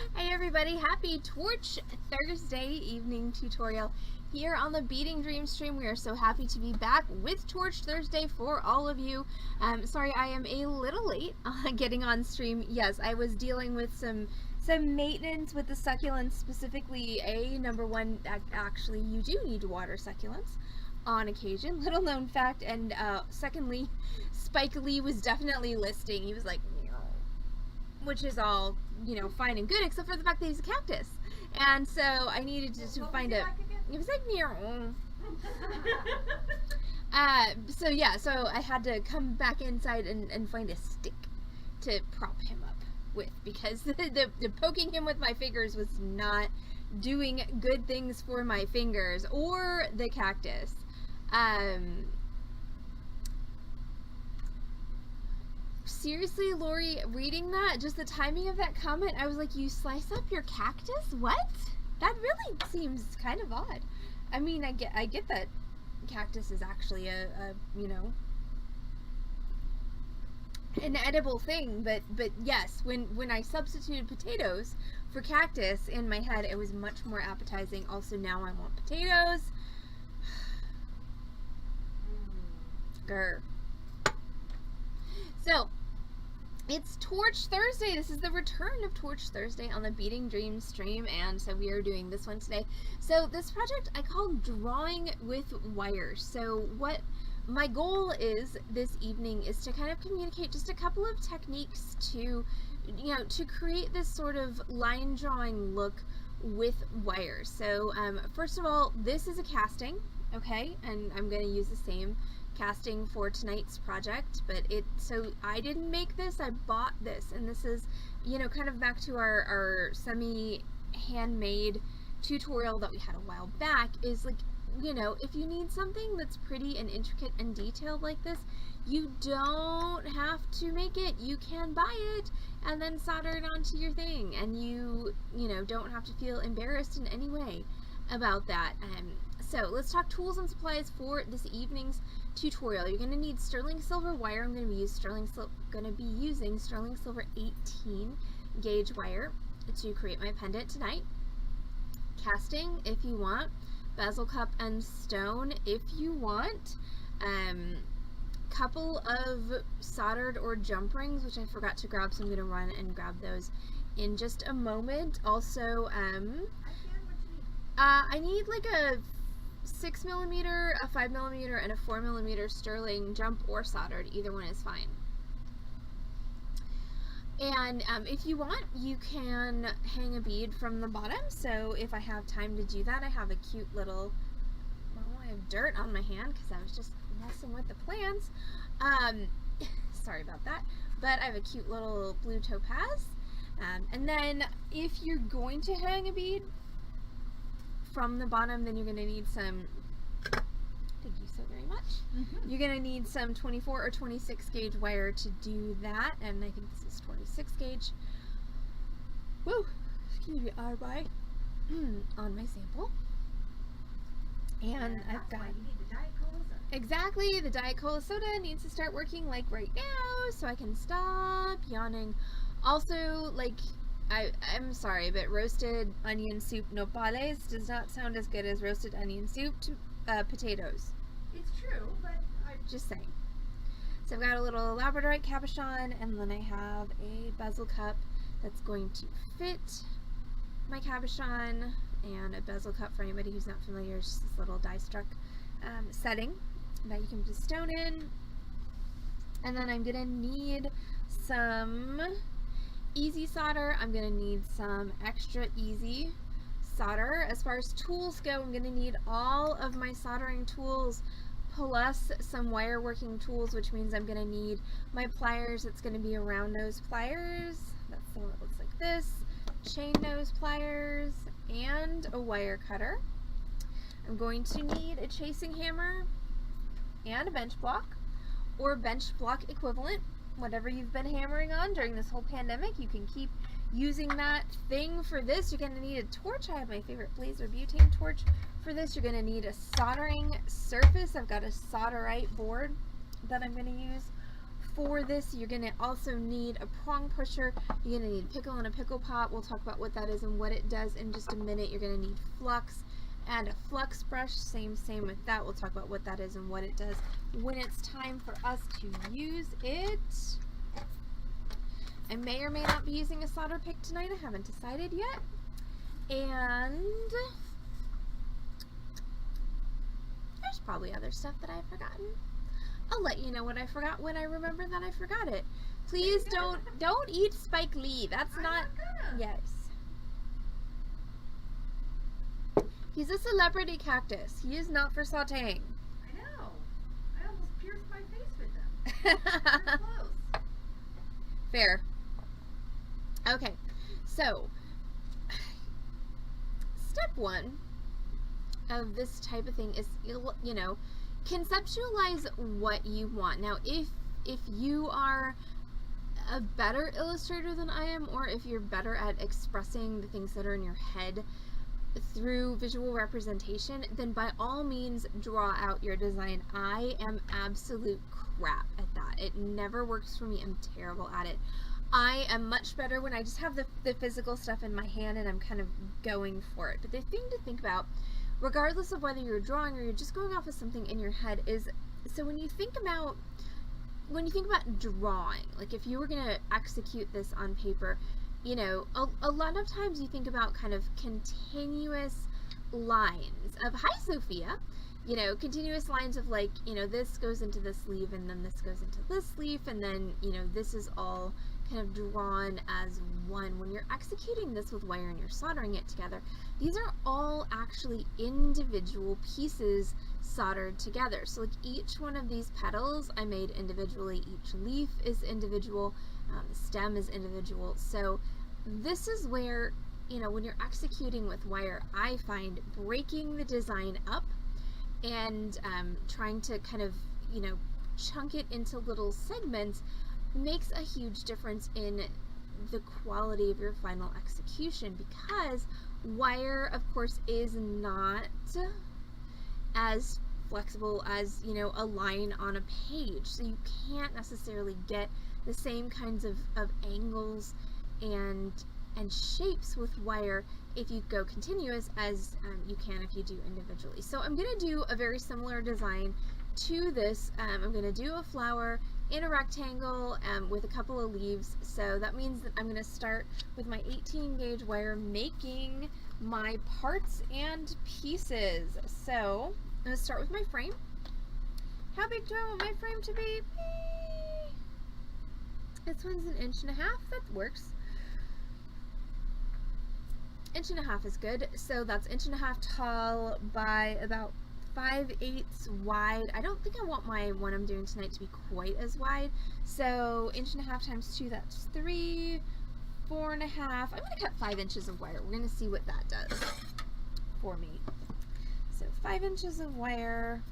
Hey everybody, happy Torch Thursday evening tutorial here on the Beading Dream stream. We are so happy to be back with Torch Thursday for all of you. Sorry I am a little late getting on stream. Yes, I was dealing with some maintenance with the succulents, specifically number one, actually you do need to water succulents on occasion, little known fact, and secondly, Spike Lee was definitely listing. He was like, which is all, you know, fine and good, except for the fact that he's a cactus. And so I needed to find a... It was like, so yeah, so I had to come back inside and find a stick to prop him up with, because the poking him with my fingers was not doing good things for my fingers or the cactus. Seriously, Lori, reading that, just the timing of that comment, I was like, you slice up your cactus? What? That really seems kind of odd. I mean, I get that cactus is actually a you know, an edible thing, but yes, when I substituted potatoes for cactus, in my head it was much more appetizing. Also, now I want potatoes. Grr. So, it's Torch Thursday. This is the return of Torch Thursday on the Beading Dreams stream, and so we are doing this one today. So this project I call Drawing with Wires. So what my goal is this evening is to kind of communicate just a couple of techniques to, you know, to create this sort of line drawing look with wires. So first of all, this is a casting, okay, and I'm going to use the same casting for tonight's project, but so I didn't make this, I bought this, and this is, you know, kind of back to our semi-handmade tutorial that we had a while back, is like, you know, if you need something that's pretty and intricate and detailed like this, you don't have to make it. You can buy it and then solder it onto your thing, and you know, don't have to feel embarrassed in any way about that. So let's talk tools and supplies for this evening's tutorial. You're going to need sterling silver wire. I'm going to be using sterling silver 18 gauge wire to create my pendant tonight. Casting if you want, bezel cup and stone if you want. Couple of soldered or jump rings, which I forgot to grab, so I'm going to run and grab those in just a moment. Also, I need like a 6mm, a 5mm, and a 4mm sterling jump or soldered. Either one is fine. And if you want, you can hang a bead from the bottom. So if I have time to do that, I have a cute little, well, I have dirt on my hand because I was just messing with the plants. Sorry about that. But I have a cute little blue topaz. And then if you're going to hang a bead from the bottom, then you're going to need some, thank you so very much, you're going to need some 24 or 26 gauge wire to do that, and I think this is 26 gauge. Woo, excuse me, RY, on my sample. And I've got, exactly, the Diet Cola soda needs to start working like right now, so I can stop yawning. Also, like, I'm sorry, but roasted onion soup nopales does not sound as good as roasted onion soup to potatoes. It's true, but I'm just saying. So I've got a little labradorite cabochon, and then I have a bezel cup that's going to fit my cabochon, and a bezel cup, for anybody who's not familiar, is just this little die-struck setting that you can just stone in. And then I'm going to need some easy solder. I'm going to need some extra easy solder. As far as tools go, I'm going to need all of my soldering tools plus some wire working tools, which means I'm going to need my pliers. It's going to be a round nose pliers. That's the one that looks like this. Chain nose pliers and a wire cutter. I'm going to need a chasing hammer and a bench block or bench block equivalent. Whatever you've been hammering on during this whole pandemic, you can keep using that thing for this. You're going to need a torch. I have my favorite Blazer butane torch for this. You're going to need a soldering surface. I've got a solderite board that I'm going to use for this, you're going to also need a prong pusher. You're going to need pickle and a pickle pot. We'll talk about what that is and what it does in just a minute. You're going to need flux and a flux brush. Same with that. We'll talk about what that is and what it does when it's time for us to use it. I may or may not be using a solder pick tonight. I haven't decided yet. And there's probably other stuff that I've forgotten. I'll let you know what I forgot when I remember that I forgot it. Please don't eat Spike Lee. That's not yes. He's a celebrity cactus. He is not for sauteing. I know. I almost pierced my face with them. They're close. Fair. Okay, so step one of this type of thing is, you know, conceptualize what you want. Now, if you are a better illustrator than I am, or if you're better at expressing the things that are in your head through visual representation, then by all means draw out your design. I am absolute crap at that. It never works for me. I'm terrible at it. I am much better when I just have the physical stuff in my hand and I'm kind of going for it. But the thing to think about, regardless of whether you're drawing or you're just going off of something in your head, is so when you think about drawing, like if you were going to execute this on paper, you know, a lot of times you think about kind of continuous lines of, hi Sophia, you know, continuous lines of like, you know, this goes into this sleeve and then this goes into this sleeve and then, you know, this is all kind of drawn as one. When you're executing this with wire and you're soldering it together, these are all actually individual pieces soldered together. So like each one of these petals I made individually, each leaf is individual, the stem is individual. So this is where, you know, when you're executing with wire, I find breaking the design up and trying to kind of, you know, chunk it into little segments makes a huge difference in the quality of your final execution, because wire, of course, is not as flexible as, you know, a line on a page. So you can't necessarily get the same kinds of angles and shapes with wire if you go continuous as you can if you do individually. So I'm going to do a very similar design to this. I'm going to do a flower in a rectangle with a couple of leaves. So that means that I'm going to start with my 18 gauge wire making my parts and pieces. So I'm going to start with my frame. How big do I want my frame to be? This one's 1.5 inches. That works. 1.5 inches is good. So that's 1.5 inches tall by about 5/8 wide. I don't think I want my one I'm doing tonight to be quite as wide. So 1.5 inches times 2, that's 3, 4.5. I'm going to cut 5 inches of wire. We're going to see what that does for me. So 5 inches of wire.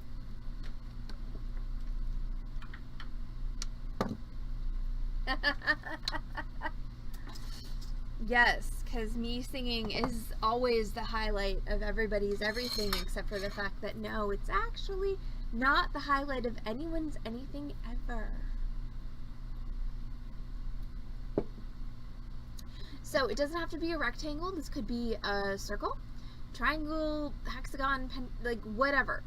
Yes, because me singing is always the highlight of everybody's everything, except for the fact that no, it's actually not the highlight of anyone's anything ever. So it doesn't have to be a rectangle. This could be a circle, triangle, hexagon, like whatever.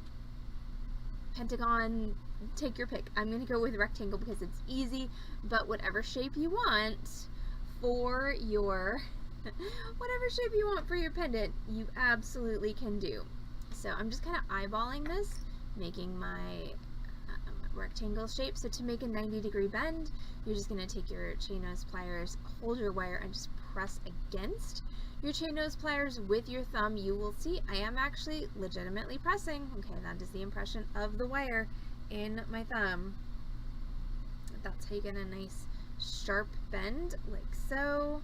Pentagon, take your pick. I'm going to go with rectangle because it's easy, but whatever shape you want for your whatever shape you want for your pendant, you absolutely can do. So I'm just kind of eyeballing this, making my rectangle shape. So to make a 90-degree bend, you're just going to take your chain nose pliers, hold your wire, and just press against your chain nose pliers with your thumb. You will see I am actually legitimately pressing. Okay, that is the impression of the wire in my thumb. That's how you get a nice sharp bend, like so.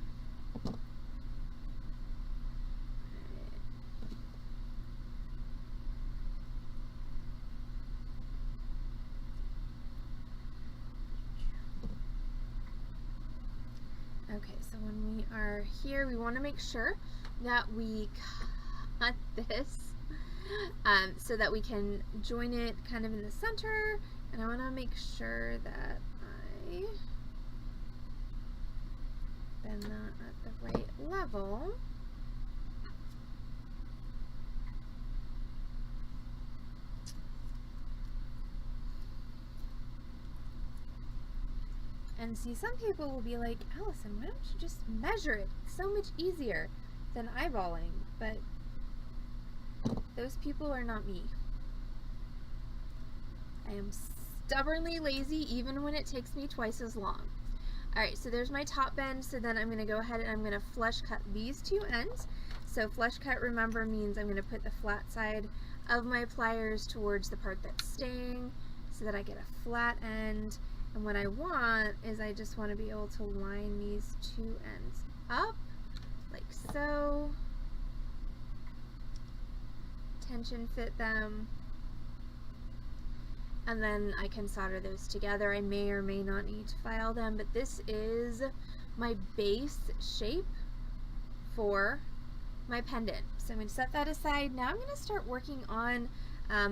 Okay, so when we are here, we want to make sure that we cut this so that we can join it kind of in the center, and I want to make sure that I Okay. Bend that at the right level. And see, some people will be like, Allison, why don't you just measure it? It's so much easier than eyeballing. But those people are not me. I am stubbornly lazy even when it takes me twice as long. Alright, so there's my top bend, so then I'm going to go ahead and I'm going to flush cut these two ends. So flush cut, remember, means I'm going to put the flat side of my pliers towards the part that's staying so that I get a flat end. And what I want is I just want to be able to line these two ends up, like so. Tension fit them. And then I can solder those together. I may or may not need to file them, but this is my base shape for my pendant. So I'm going to set that aside. Now I'm going to start working on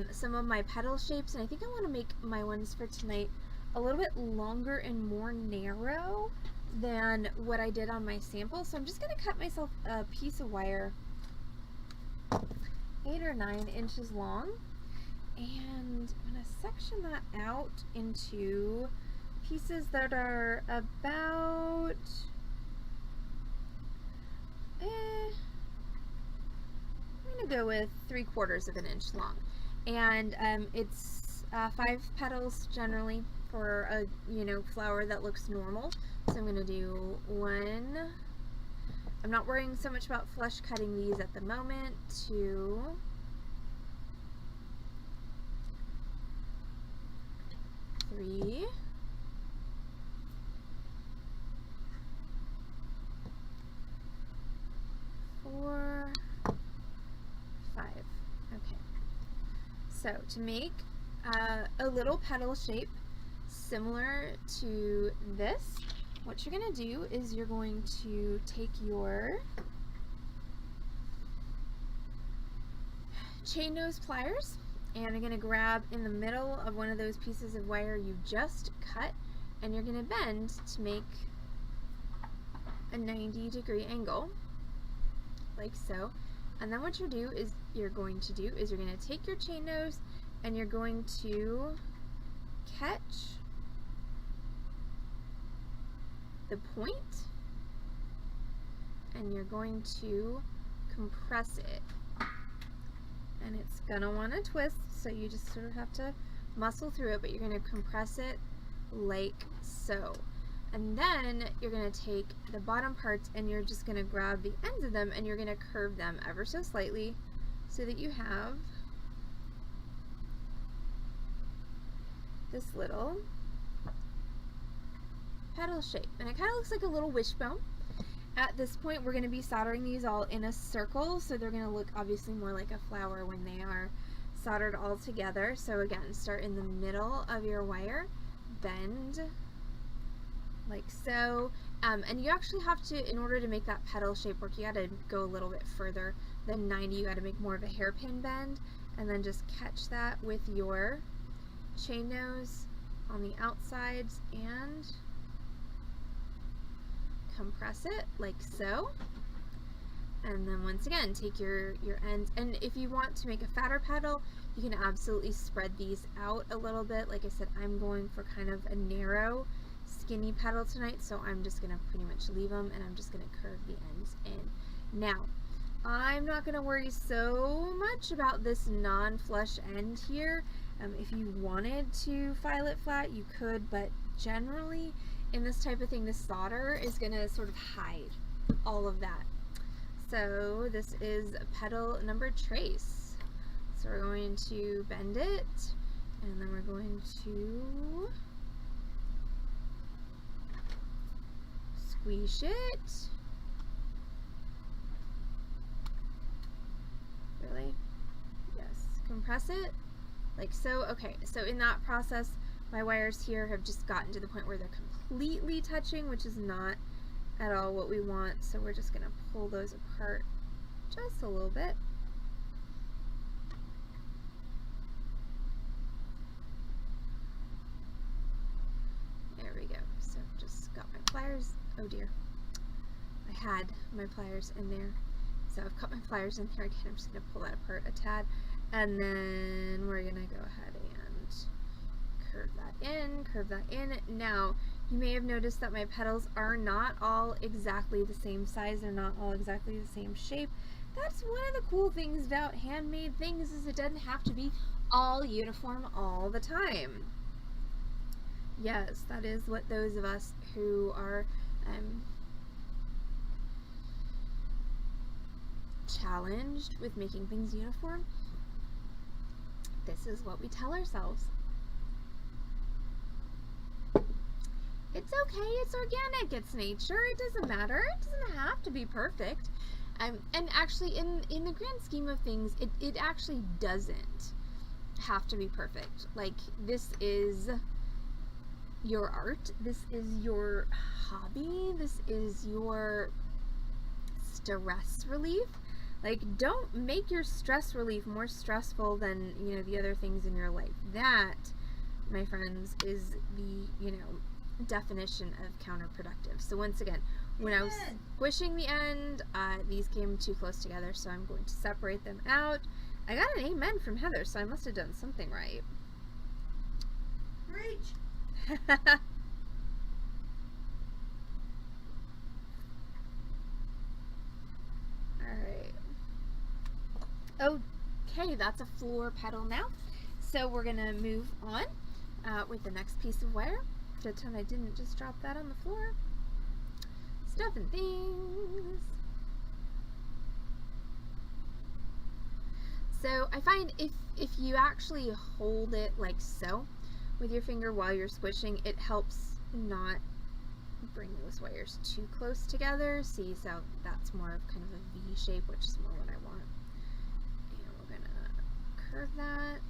some of my petal shapes, and I think I want to make my ones for tonight a little bit longer and more narrow than what I did on my sample. So I'm just going to cut myself a piece of wire 8 or 9 inches long, and I'm going to section that out into pieces that are about I'm going to go with 3/4 of an inch long, and it's 5 petals generally for a flower that looks normal. So I'm going to do 1. I'm not worrying so much about flush cutting these at the moment. 2, 3, 4, 5. Okay. So to make a little petal shape similar to this, what you're going to do is you're going to take your chain nose pliers and you're going to grab in the middle of one of those pieces of wire you just cut, and you're going to bend to make a 90-degree angle, like so. And then what you're going to take your chain nose and you're going to catch the point and you're going to compress it. And it's gonna want to twist, so you just sort of have to muscle through it, but you're going to compress it like so. And then you're going to take the bottom parts and you're just going to grab the ends of them and you're going to curve them ever so slightly so that you have this little petal shape. And it kind of looks like a little wishbone. At this point, we're going to be soldering these all in a circle, so they're going to look obviously more like a flower when they are soldered all together. So again, start in the middle of your wire, bend like so, and you actually have to, in order to make that petal shape work, you got to go a little bit further than 90. You got to make more of a hairpin bend, and then just catch that with your chain nose on the outsides and compress it like so. And then once again, take your ends, and if you want to make a fatter petal, you can absolutely spread these out a little bit. Like I said, I'm going for kind of a narrow, skinny petal tonight, so I'm just going to pretty much leave them, and I'm just going to curve the ends in. Now, I'm not going to worry so much about this non-flush end here. If you wanted to file it flat, you could, but generally, in this type of thing, the solder is going to sort of hide all of that. So this is petal number trace. So we're going to bend it, and then we're going to squeeze it. Really? Yes. Compress it like so. Okay, so in that process, my wires here have just gotten to the point where they're completely touching, which is not at all what we want. So we're just going to pull those apart just a little bit. There we go. oh dear, I had my pliers in there. So I've cut my pliers in here again. I'm just going to pull that apart a tad. And then we're going to go ahead and curve that in. Now, you may have noticed that my petals are not all exactly the same size. They're not all exactly the same shape. That's one of the cool things about handmade things, is it doesn't have to be all uniform all the time. Yes, that is what those of us who are challenged with making things uniform, this is what we tell ourselves. It's okay, it's organic, it's nature, it doesn't matter, it doesn't have to be perfect. And actually, in the grand scheme of things, it actually doesn't have to be perfect. Like, this is your art, this is your hobby, this is your stress relief. Like, don't make your stress relief more stressful than, you know, the other things in your life. That, my friends, is the, you know, definition of counterproductive. So once again, when I was squishing the end, these came too close together, so I'm going to separate them out. I got an amen from Heather, so I must have done something right. Reach. Alright. Okay, that's a floor petal now. So we're going to move on with the next piece of wire. Good time I didn't just drop that on the floor. Stuff and things. So I find if you actually hold it like so with your finger while you're squishing, it helps not bring those wires too close together. See, so that's more of kind of a V shape, which is more what I want. And we're gonna curve that.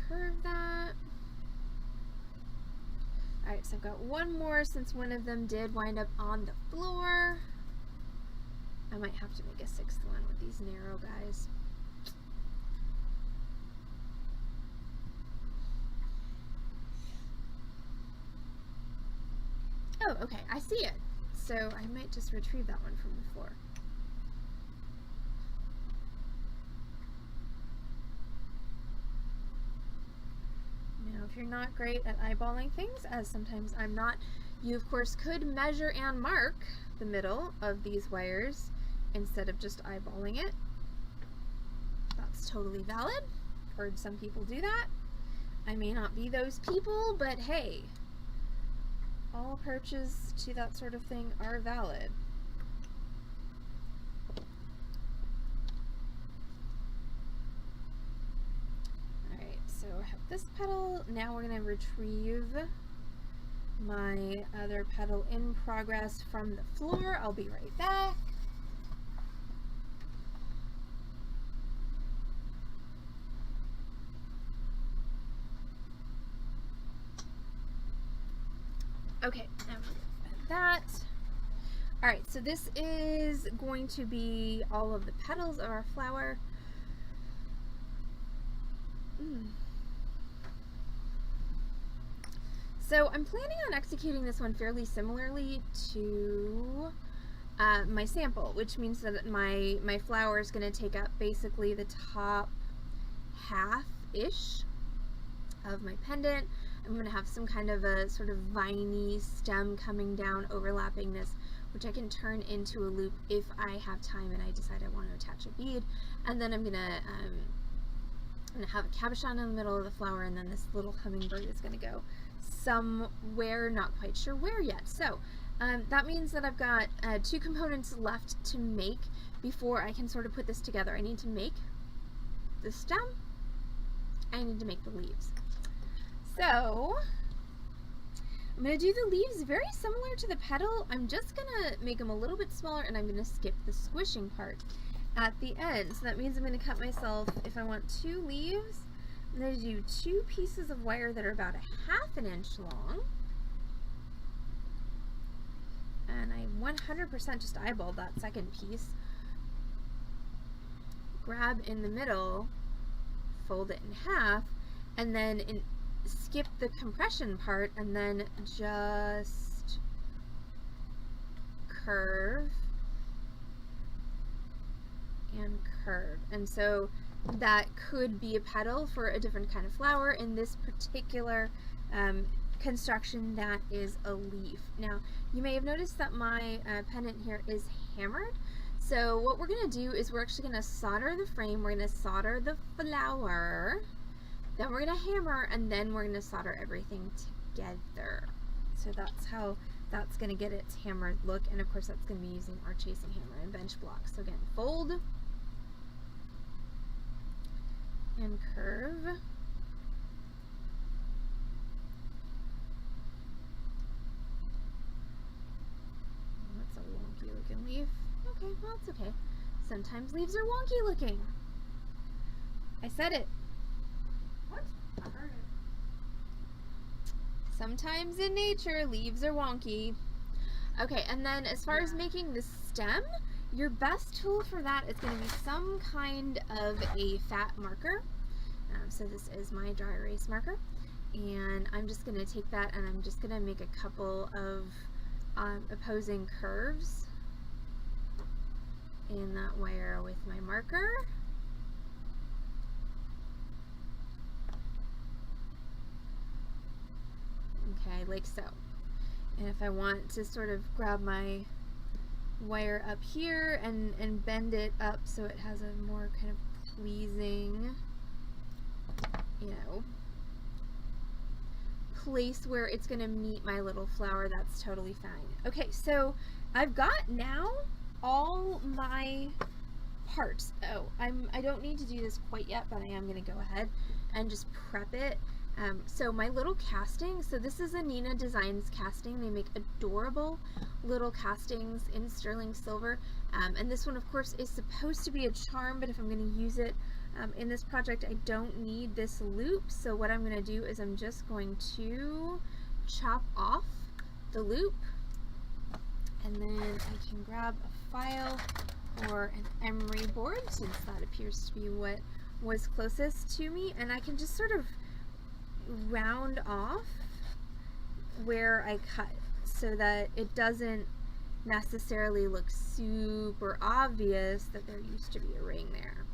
Curve that. Alright, so I've got one more since one of them did wind up on the floor. I might have to make a sixth one with these narrow guys. Oh, okay, I see it. So I might just retrieve that one from the floor. Now, if you're not great at eyeballing things, as sometimes I'm not, you of course could measure and mark the middle of these wires instead of just eyeballing it. That's totally valid. Heard some people do that. I may not be those people, but hey, all approaches to that sort of thing are valid. Alright, so I have this petal. Now we're going to retrieve my other petal in progress from the floor. I'll be right back. Okay, now that. Alright, so this is going to be all of the petals of our flower. So I'm planning on executing this one fairly similarly to my sample, which means that my flower is going to take up basically the top half-ish of my pendant. I'm going to have some kind of a sort of viney stem coming down, overlapping this, which I can turn into a loop if I have time and I decide I want to attach a bead. And then I'm going to have a cabochon in the middle of the flower, and then this little hummingbird is going to go somewhere, not quite sure where yet. So that means that I've got two components left to make before I can sort of put this together. I need to make the stem, I need to make the leaves. So I'm going to do the leaves very similar to the petal. I'm just going to make them a little bit smaller, and I'm going to skip the squishing part at the end. So that means I'm going to cut myself, if I want 2 leaves, I'm going to do 2 pieces of wire that are about 1/2 inch long. And I 100% just eyeballed that second piece. Grab in the middle, fold it in half, and then skip the compression part, and then just curve, and curve. And so that could be a petal for a different kind of flower. In this particular construction, that is a leaf. Now, you may have noticed that my pendant here is hammered. So what we're going to do is we're actually going to solder the frame, we're going to solder the flower, then we're going to hammer, and then we're going to solder everything together. So that's how that's going to get its hammered look, and of course that's going to be using our chasing hammer and bench block. So again, fold and curve. That's a wonky looking leaf. Okay, well, it's okay. Sometimes leaves are wonky looking. I said it. What? I heard it. Sometimes in nature, leaves are wonky. Okay, and then as far as making the stem, your best tool for that is going to be some kind of a fat marker. So this is my dry erase marker. And I'm just going to take that and I'm just going to make a couple of opposing curves in that wire with my marker. Okay, like so. And if I want to sort of grab my wire up here and bend it up so it has a more kind of pleasing, you know, place where it's going to meet my little flower, that's totally fine. Okay, so I've got now all my parts. Oh, I don't need to do this quite yet, but I am going to go ahead and just prep it. So my little casting, so this is a Nina Designs casting. They make adorable little castings in sterling silver. And this one, of course, is supposed to be a charm, but if I'm going to use it in this project, I don't need this loop. So what I'm going to do is I'm just going to chop off the loop, and then I can grab a file or an emery board, since that appears to be what was closest to me, and I can just sort of round off where I cut so that it doesn't necessarily look super obvious that there used to be a ring there.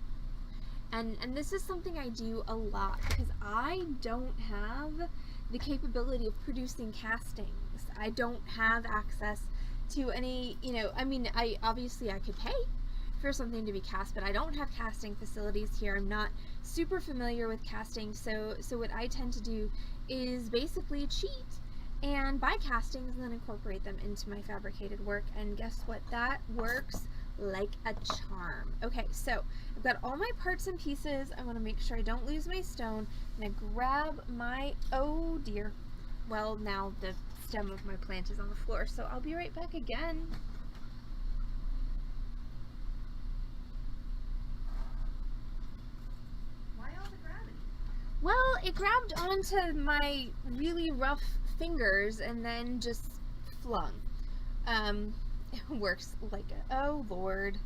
And this is something I do a lot because I don't have the capability of producing castings. I don't have access to any, you know, I mean, obviously I could pay for something to be cast, but I don't have casting facilities here. I'm not super familiar with casting, so what I tend to do is basically cheat and buy castings and then incorporate them into my fabricated work, and guess what? That works like a charm. Okay, so I've got all my parts and pieces. I want to make sure I don't lose my stone. I'm going to grab my, oh dear, well, now the stem of my plant is on the floor, so I'll be right back again. Well, it grabbed onto my really rough fingers and then just flung. It works like a, oh Lord.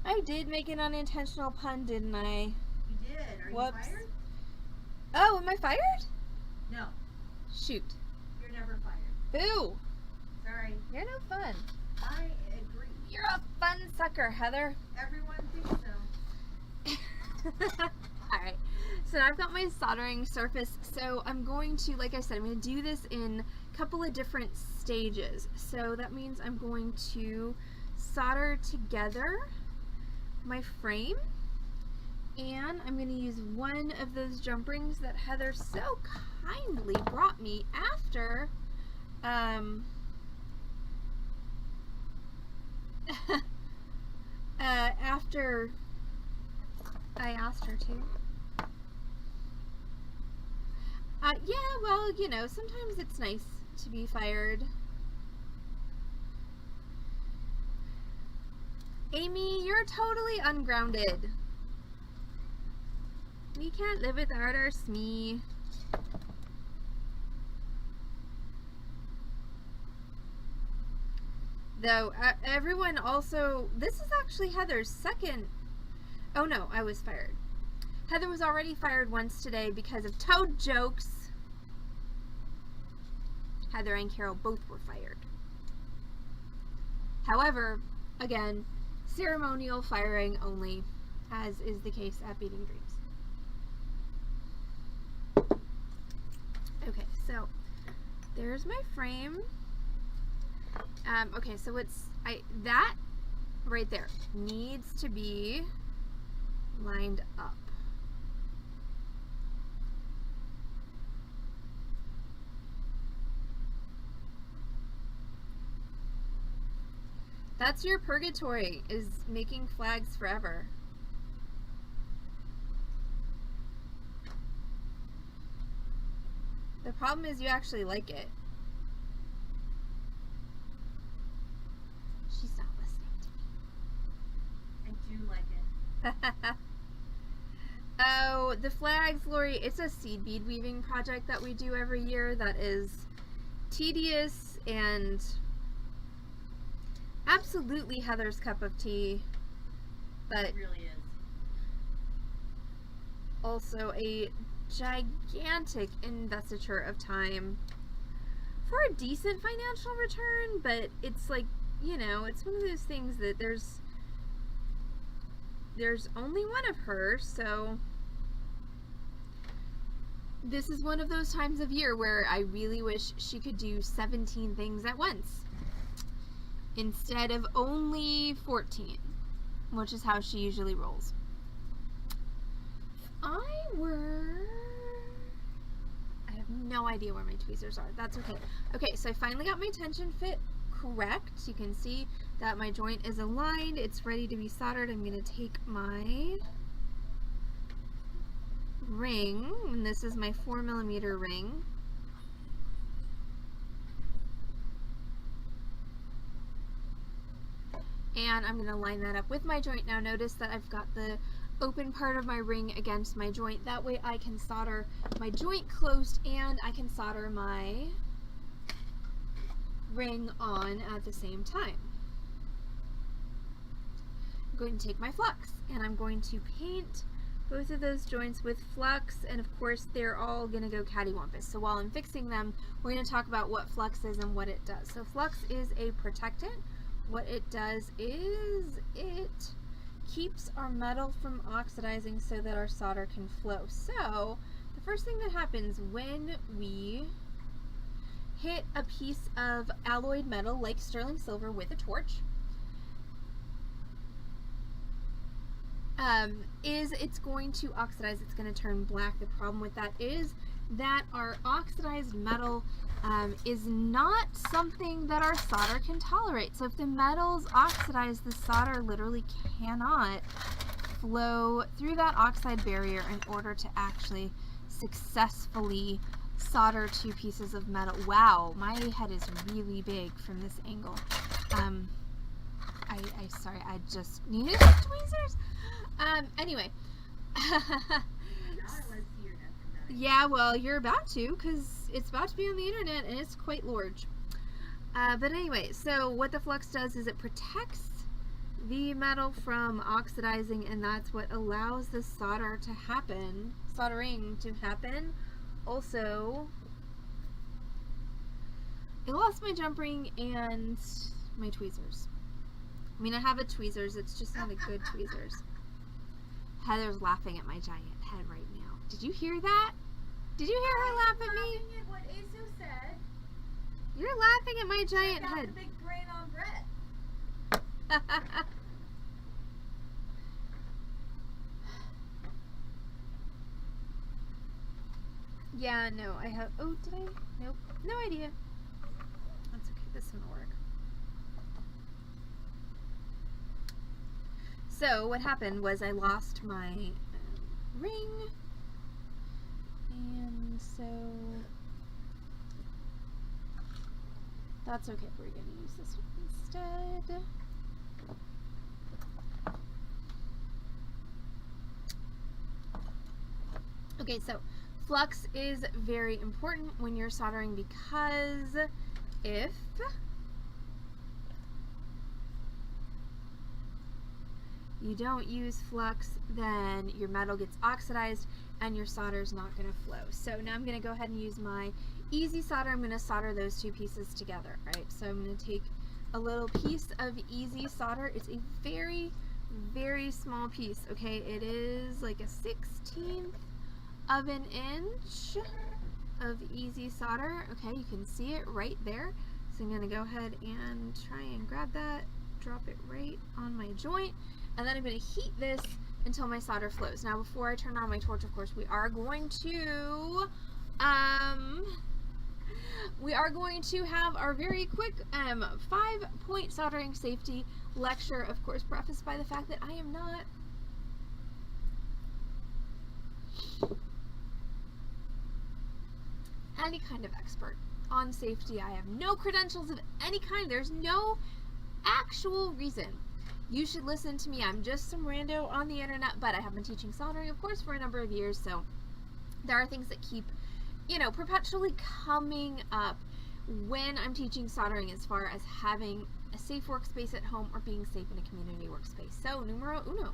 I did make an unintentional pun, didn't I? You did. Are Whoops. you fired? Oh, am I fired? No. Shoot. You're never fired. Boo! Sorry. You're no fun. I agree. You're a fun sucker, Heather. Everyone thinks so. Alright, so I've got my soldering surface, so I'm going to, like I said, I'm going to do this in a couple of different stages. So that means I'm going to solder together my frame, and I'm going to use one of those jump rings that Heather so kindly brought me after after I asked her to. Yeah, well, you know, sometimes it's nice to be fired. Amy, you're totally ungrounded. We can't live without our Smee. Though, everyone also, this is actually Heather's second, oh no, I was fired. Heather was already fired once today because of toad jokes. Heather and Carol both were fired. However, again, ceremonial firing only, as is the case at Beading Dreams. Okay, so there's my frame. Okay, so that right there needs to be lined up. That's your purgatory, is making flags forever. The problem is you actually like it. She's not listening to me. I do like it. Oh, the flags, Lori, it's a seed bead weaving project that we do every year that is tedious and absolutely Heather's cup of tea, but It really is. also a gigantic investiture of time for a decent financial return. But it's like, you know, it's one of those things that there's only one of her, so this is one of those times of year where I really wish she could do 17 things at once instead of only 14, which is how she usually rolls. I have no idea where my tweezers are. That's okay. Okay, so I finally got my tension fit correct. You can see that my joint is aligned. It's ready to be soldered. I'm going to take my ring, and this is my 4mm ring. And I'm going to line that up with my joint. Now notice that I've got the open part of my ring against my joint. That way I can solder my joint closed and I can solder my ring on at the same time. I'm going to take my Flux and I'm going to paint both of those joints with Flux, and of course they're all going to go cattywampus. So while I'm fixing them, we're going to talk about what Flux is and what it does. So Flux is a protectant. What it does is it keeps our metal from oxidizing so that our solder can flow. So the first thing that happens when we hit a piece of alloyed metal like sterling silver with a torch is it's going to oxidize. It's going to turn black. The problem with that is that our oxidized metal is not something that our solder can tolerate. So if the metal's oxidized, the solder literally cannot flow through that oxide barrier in order to actually successfully solder two pieces of metal. Wow, my head is really big from this angle. Sorry, I just needed some tweezers. Anyway. Yeah, well, you're about to, because it's about to be on the internet and it's quite large. But anyway, so what the Flux does is it protects the metal from oxidizing, and that's what allows the soldering to happen. Also, I lost my jump ring and my tweezers. I mean, I have a tweezers, it's just not a good tweezers. Heather's laughing at my giant head right now. Did you hear that? Did you hear her laugh at me? At what Asu said. You're laughing at my giant Check out head. the big brain on Brett. Yeah, no, I have. Oh, did I? Nope. No idea. That's okay. This one will work. So what happened was I lost my ring, and so that's okay. We're going to use this one instead. Okay, so Flux is very important when you're soldering, because if you don't use Flux, then your metal gets oxidized and your solder is not going to flow. So now I'm going to go ahead and use my easy solder. I'm going to solder those two pieces together, right? So I'm going to take a little piece of easy solder. It's a very, very small piece, okay? It is like a 1/16 of an inch of easy solder. Okay, you can see it right there. So I'm going to go ahead and try and grab that, drop it right on my joint, and then I'm going to heat this until my solder flows. Now before I turn on my torch, of course, we are going to have our very quick 5-point soldering safety lecture, of course, prefaced by the fact that I am not any kind of expert on safety. I have no credentials of any kind. There's no actual reason you should listen to me. I'm just some rando on the internet, but I have been teaching soldering, of course, for a number of years, so there are things that keep, you know, perpetually coming up when I'm teaching soldering as far as having a safe workspace at home or being safe in a community workspace. So, numero uno.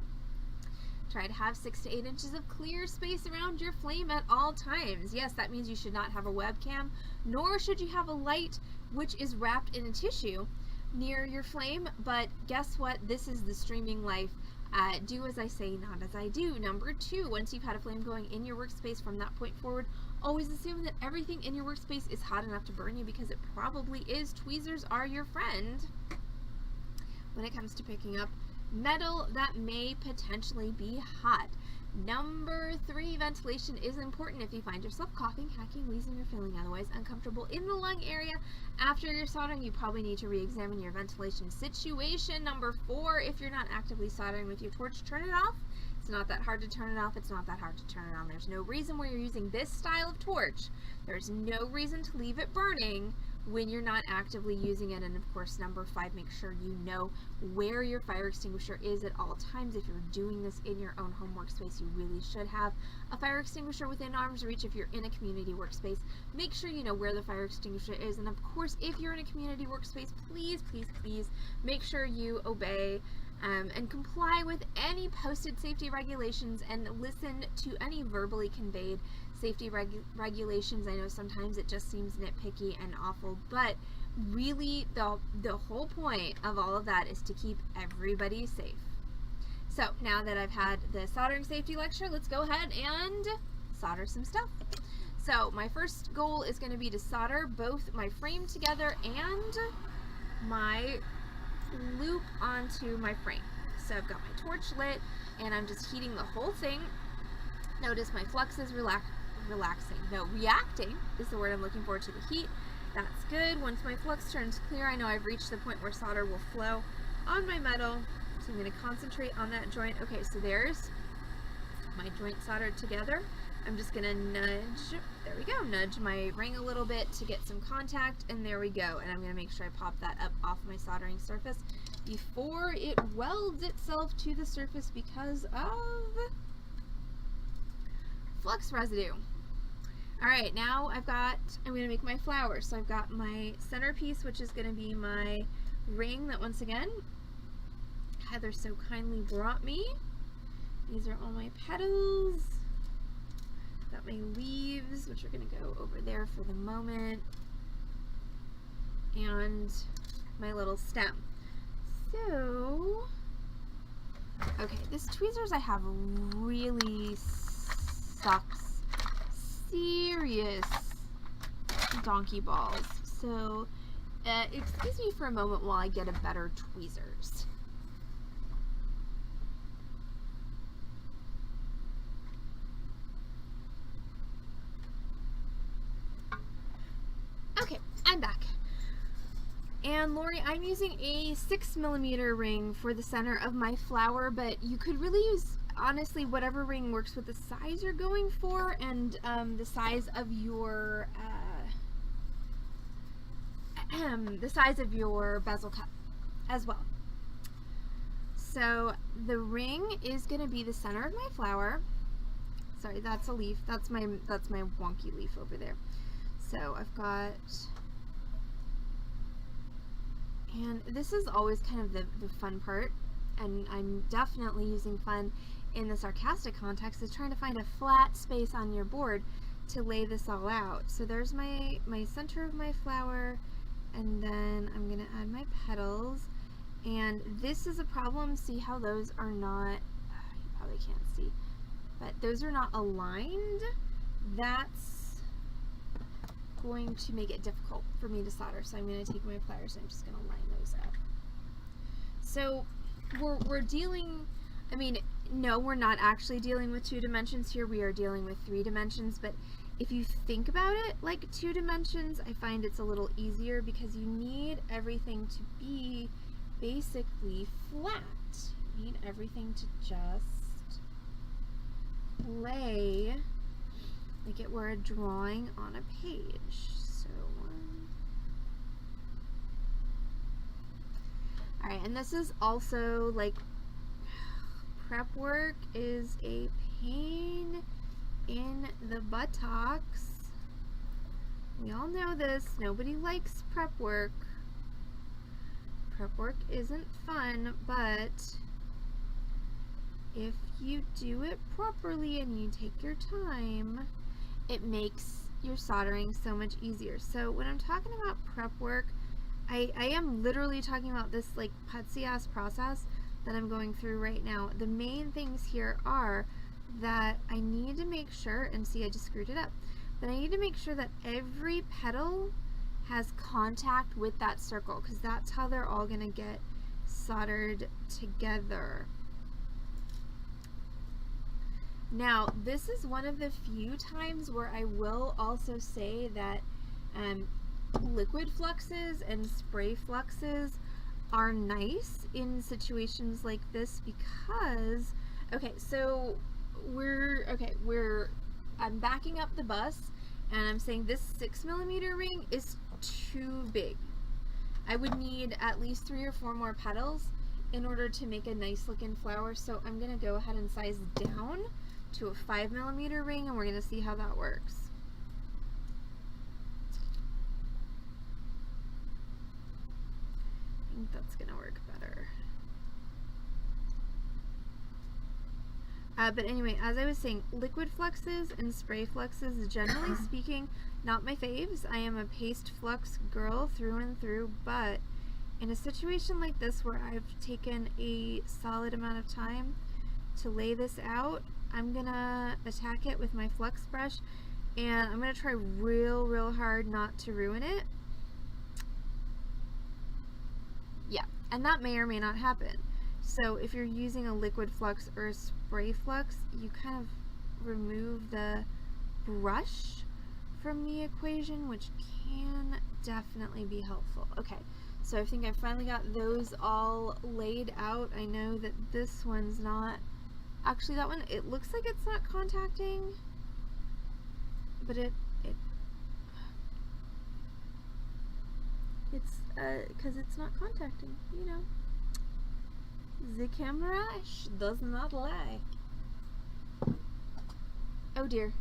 Try to have 6 to 8 inches of clear space around your flame at all times. Yes, that means you should not have a webcam, nor should you have a light which is wrapped in a tissue near your flame, but guess what? This is the streaming life. Do as I say, not as I do. Number 2, once you've had a flame going in your workspace from that point forward, always assume that everything in your workspace is hot enough to burn you, because it probably is. Tweezers are your friend when it comes to picking up metal that may potentially be hot. Number 3, ventilation is important. If you find yourself coughing, hacking, wheezing, or feeling otherwise uncomfortable in the lung area after your soldering, you probably need to re-examine your ventilation situation. Number 4, if you're not actively soldering with your torch, turn it off. It's not that hard to turn it off. It's not that hard to turn it on. There's no reason where you're using this style of torch. There's no reason to leave it burning when you're not actively using it. And of course, number 5, make sure you know where your fire extinguisher is at all times. If you're doing this in your own home workspace, you really should have a fire extinguisher within arm's reach. If you're in a community workspace, make sure you know where the fire extinguisher is. And of course, if you're in a community workspace, please, please, please make sure you obey and comply with any posted safety regulations and listen to any verbally conveyed safety regulations. I know sometimes it just seems nitpicky and awful, but really the whole point of all of that is to keep everybody safe. So now that I've had the soldering safety lecture, let's go ahead and solder some stuff. So my first goal is going to be to solder both my frame together and my loop onto my frame. So I've got my torch lit and I'm just heating the whole thing. Notice my flux is reacting is the word I'm looking for to the heat. That's good. Once my flux turns clear, I know I've reached the point where solder will flow on my metal. So I'm going to concentrate on that joint. Okay, so there's my joint soldered together. I'm just going to nudge my ring a little bit to get some contact, and there we go. And I'm going to make sure I pop that up off my soldering surface before it welds itself to the surface because of flux residue. Alright, now I'm going to make my flower. So I've got my centerpiece, which is going to be my ring that, once again, Heather so kindly brought me. These are all my petals. Got my leaves, which are going to go over there for the moment, and my little stem. So, okay, this tweezers I have really sucks serious donkey balls. So, excuse me for a moment while I get a better tweezers. Okay, I'm back. And Lori, I'm using a 6mm ring for the center of my flower, but you could really use, honestly, whatever ring works with the size you're going for and the size of your bezel cup as well. So the ring is going to be the center of my flower. Sorry, that's a leaf. That's my wonky leaf over there. So I've got, and this is always kind of the fun part, and I'm definitely using fun in the sarcastic context, is trying to find a flat space on your board to lay this all out. So there's my center of my flower, and then then I'm gonna add my petals, and this is a problem. See how those are not, you probably can't see, but those are not aligned. That's going to make it difficult for me to solder, so I'm going to take my pliers and I'm just going to line those up. So we're dealing, I mean, no, we're not actually dealing with 2 dimensions here, we are dealing with 3 dimensions, but if you think about it like 2 dimensions, I find it's a little easier because you need everything to be basically flat. You need everything to just lay like it were a drawing on a page. So alright, and this is also like, prep work is a pain in the buttocks. We all know this. Nobody likes prep work. Prep work isn't fun, but if you do it properly and you take your time, it makes your soldering so much easier. So when I'm talking about prep work, I am literally talking about this like putsy ass process that I'm going through right now. The main things here are that I need to make sure, and see I just screwed it up, but I need to make sure that every petal has contact with that circle, because that's how they're all going to get soldered together. Now, this is one of the few times where I will also say that liquid fluxes and spray fluxes are nice in situations like this because, okay, so I'm backing up the bus and I'm saying this 6mm ring is too big. I would need at least 3 or 4 more petals in order to make a nice looking flower, so I'm going to go ahead and size down to a 5mm ring and we're going to see how that works. I think that's going to work better. But anyway, as I was saying, liquid fluxes and spray fluxes, generally speaking, not my faves. I am a paste flux girl through and through, but in a situation like this where I've taken a solid amount of time to lay this out, I'm gonna attack it with my flux brush and I'm gonna try real hard not to ruin it. Yeah, and that may or may not happen. So if you're using a liquid flux or a spray flux, you kind of remove the brush from the equation, which can definitely be helpful. Okay, so I think I finally got those all laid out. I know that this one's not, actually that one, it looks like it's not contacting, but it's because it's not contacting, you know. The camera does not lie. Oh dear.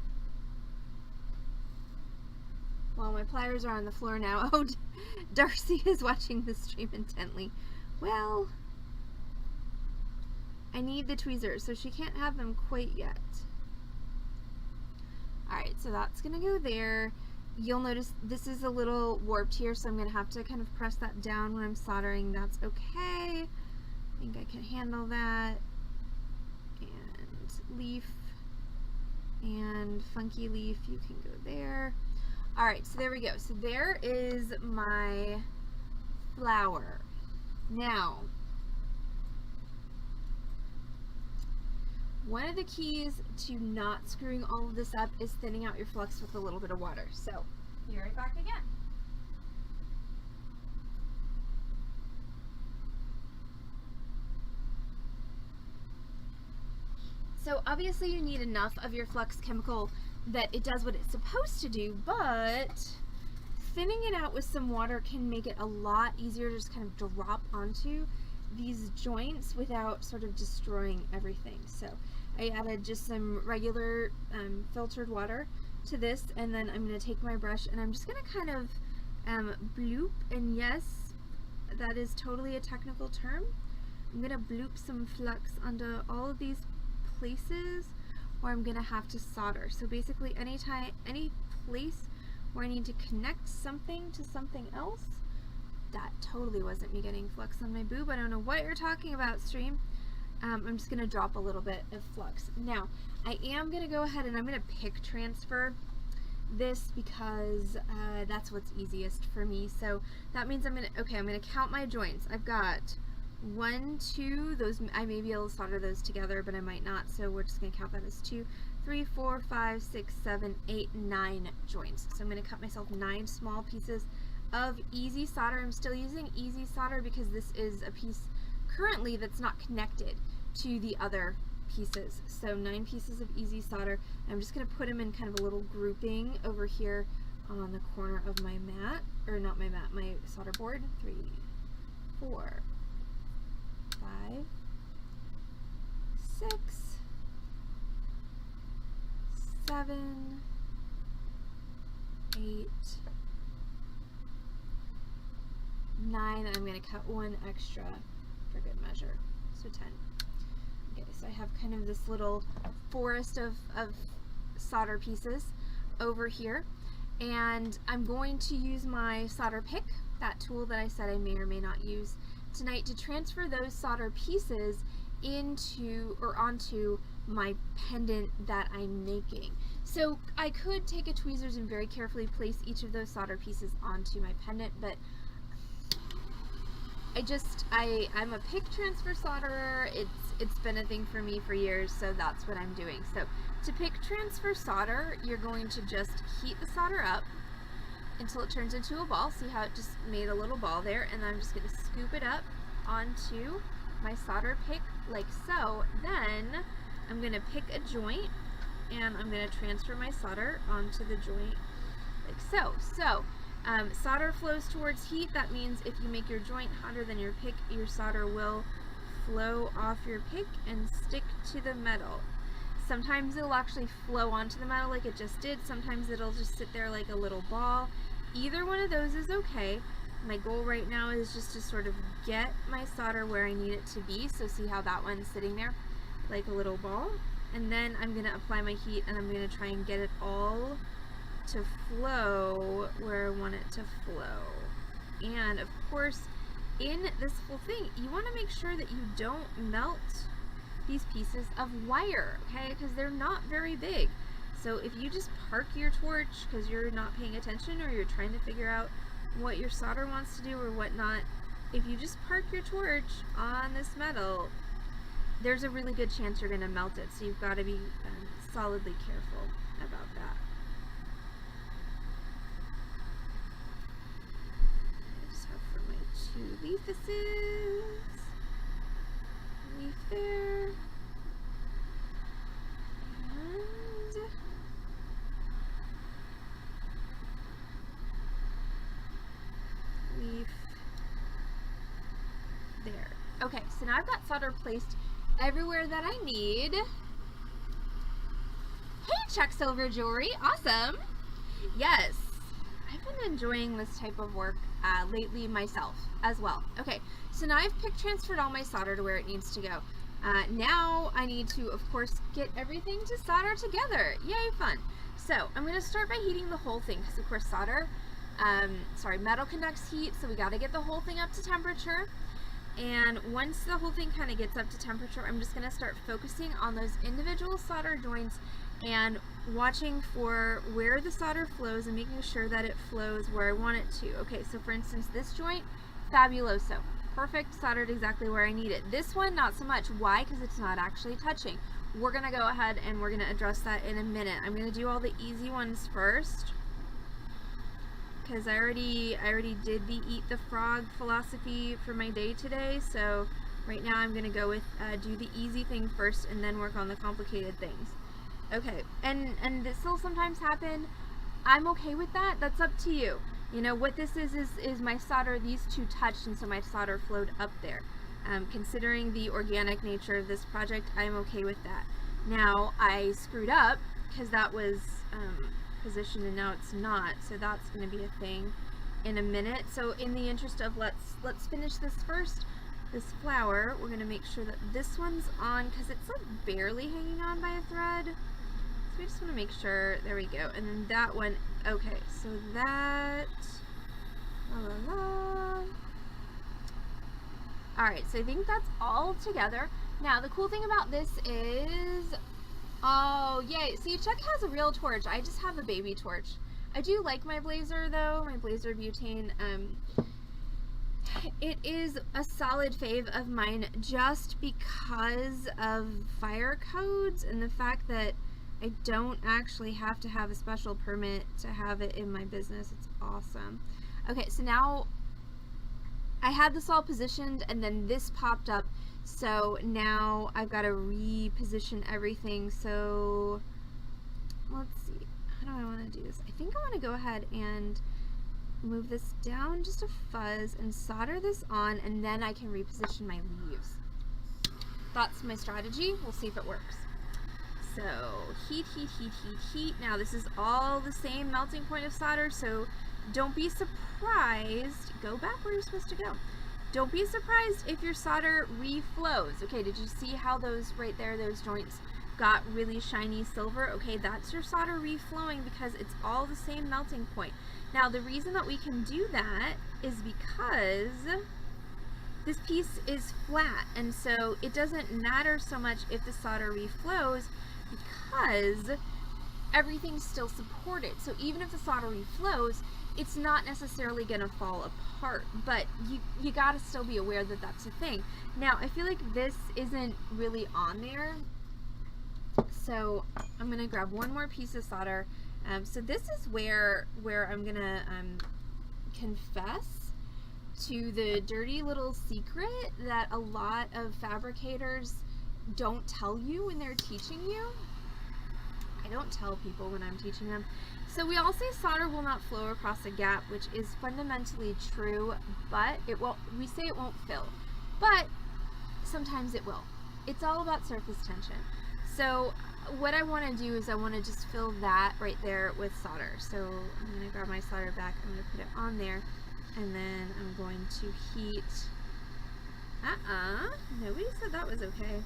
Well, my pliers are on the floor now. Oh, Darcy is watching the stream intently. Well, I need the tweezers, so she can't have them quite yet. Alright, so that's gonna go there. You'll notice this is a little warped here, so I'm gonna have to kind of press that down when I'm soldering. That's okay. I think I can handle that. And leaf and funky leaf, you can go there. Alright, so there we go. So there is my flower. Now, one of the keys to not screwing all of this up is thinning out your flux with a little bit of water. So, be right back again. So obviously you need enough of your flux chemical that it does what it's supposed to do, but thinning it out with some water can make it a lot easier to just kind of drop onto these joints without sort of destroying everything. So I added just some regular filtered water to this, and then I'm going to take my brush and I'm just going to kind of bloop, and yes, that is totally a technical term. I'm going to bloop some flux onto all of these places where I'm going to have to solder. So basically any place where I need to connect something to something else, That totally wasn't me getting flux on my boob. I don't know what you're talking about, stream. I'm just going to drop a little bit of flux. Now, I am going to go ahead and I'm going to pick transfer this because that's what's easiest for me. So that means I'm going to count my joints. I've got 1, 2, those, I may be able to solder those together, but I might not. So we're just going to count that as 2, 3, 4, 5, 6, 7, 8, 9 joints. So I'm going to cut myself 9 small pieces of easy solder. I'm still using easy solder because this is a piece currently that's not connected to the other pieces. So 9 pieces of easy solder. I'm just going to put them in kind of a little grouping over here on the corner of my mat, or not my mat, my solder board. 3, 4, 5, 6, 7, 8, 9, and I'm going to cut 1 extra for good measure, so 10. Okay, so I have kind of this little forest of solder pieces over here, and I'm going to use my solder pick, that tool that I said I may or may not use tonight, to transfer those solder pieces into or onto my pendant that I'm making. So I could take a tweezers and very carefully place each of those solder pieces onto my pendant, but I'm a pick transfer solderer. It's been a thing for me for years, so that's what I'm doing. So to pick transfer solder, you're going to just heat the solder up until it turns into a ball. See how it just made a little ball there, and I'm just going to scoop it up onto my solder pick like so. Then I'm going to pick a joint and I'm going to transfer my solder onto the joint like so. So solder flows towards heat. That means if you make your joint hotter than your pick, your solder will flow off your pick and stick to the metal. Sometimes it'll actually flow onto the metal like it just did. Sometimes it'll just sit there like a little ball. Either one of those is okay. My goal right now is just to sort of get my solder where I need it to be. So see how that one's sitting there like a little ball? And then I'm going to apply my heat and I'm going to try and get it all to flow where I want it to flow. And of course, in this whole thing, you want to make sure that you don't melt these pieces of wire, okay? Because they're not very big. So if you just park your torch because you're not paying attention or you're trying to figure out what your solder wants to do or whatnot, if you just park your torch on this metal, there's a really good chance you're going to melt it. So you've got to be solidly careful about that. I just have for my 2 leafices. Leaf there. And leaf there. Okay, so now I've got solder placed everywhere that I need. Hey, Chuck Silver Jewelry, awesome. Yes, I've been enjoying this type of work lately myself as well. Okay, so now I've pick transferred all my solder to where it needs to go. Now I need to, of course, get everything to solder together. Yay, fun. So I'm going to start by heating the whole thing because, of course, metal conducts heat, so we got to get the whole thing up to temperature. And once the whole thing kind of gets up to temperature, I'm just going to start focusing on those individual solder joints and watching for where the solder flows and making sure that it flows where I want it to. Okay, so for instance, this joint, fabuloso. Perfect, soldered exactly where I need it. This one, not so much. Why? Because it's not actually touching. We're going to go ahead and we're going to address that in a minute. I'm going to do all the easy ones first, because I already did the eat the frog philosophy for my day today. So right now I'm going to go with do the easy thing first and then work on the complicated things. Okay, and this will sometimes happen. I'm okay with that. That's up to you. You know, what this is my solder, these two touched, and so my solder flowed up there. Considering the organic nature of this project, I'm okay with that. Now, I screwed up because that was positioned and now it's not, so that's going to be a thing in a minute. So in the interest of let's finish this first, this flower, we're going to make sure that this one's on because it's like barely hanging on by a thread. So we just want to make sure, there we go. And then that one, okay, so that, la la la. Alright, so I think that's all together. Now, the cool thing about this is, oh, yay. See, Chuck has a real torch. I just have a baby torch. I do like my Blazer, though, my Blazer butane. It is a solid fave of mine just because of fire codes and the fact that I don't actually have to have a special permit to have it in my business. It's awesome. Okay, so now I had this all positioned and then this popped up. So now I've got to reposition everything. So let's see. How do I want to do this? I think I want to go ahead and move this down just a fuzz and solder this on, and then I can reposition my leaves. That's my strategy. We'll see if it works. So heat, heat, heat, heat, heat. Now this is all the same melting point of solder, so don't be surprised. Go back where you're supposed to go. Don't be surprised if your solder reflows. Okay, did you see how those right there, those joints got really shiny silver? Okay, that's your solder reflowing because it's all the same melting point. Now the reason that we can do that is because this piece is flat, and so it doesn't matter so much if the solder reflows because everything's still supported. So even if the solder reflows, it's not necessarily going to fall apart, but you got to still be aware that that's a thing. Now I feel like this isn't really on there, so I'm going to grab one more piece of solder. So this is where I'm going to confess to the dirty little secret that a lot of fabricators don't tell you when they're teaching you. I don't tell people when I'm teaching them. So we all say solder will not flow across a gap, which is fundamentally true, but it won't. We say it won't fill, but sometimes it will. It's all about surface tension. So what I want to do is I want to just fill that right there with solder. So I'm going to grab my solder back, I'm going to put it on there, and then I'm going to heat. Nobody said that was okay.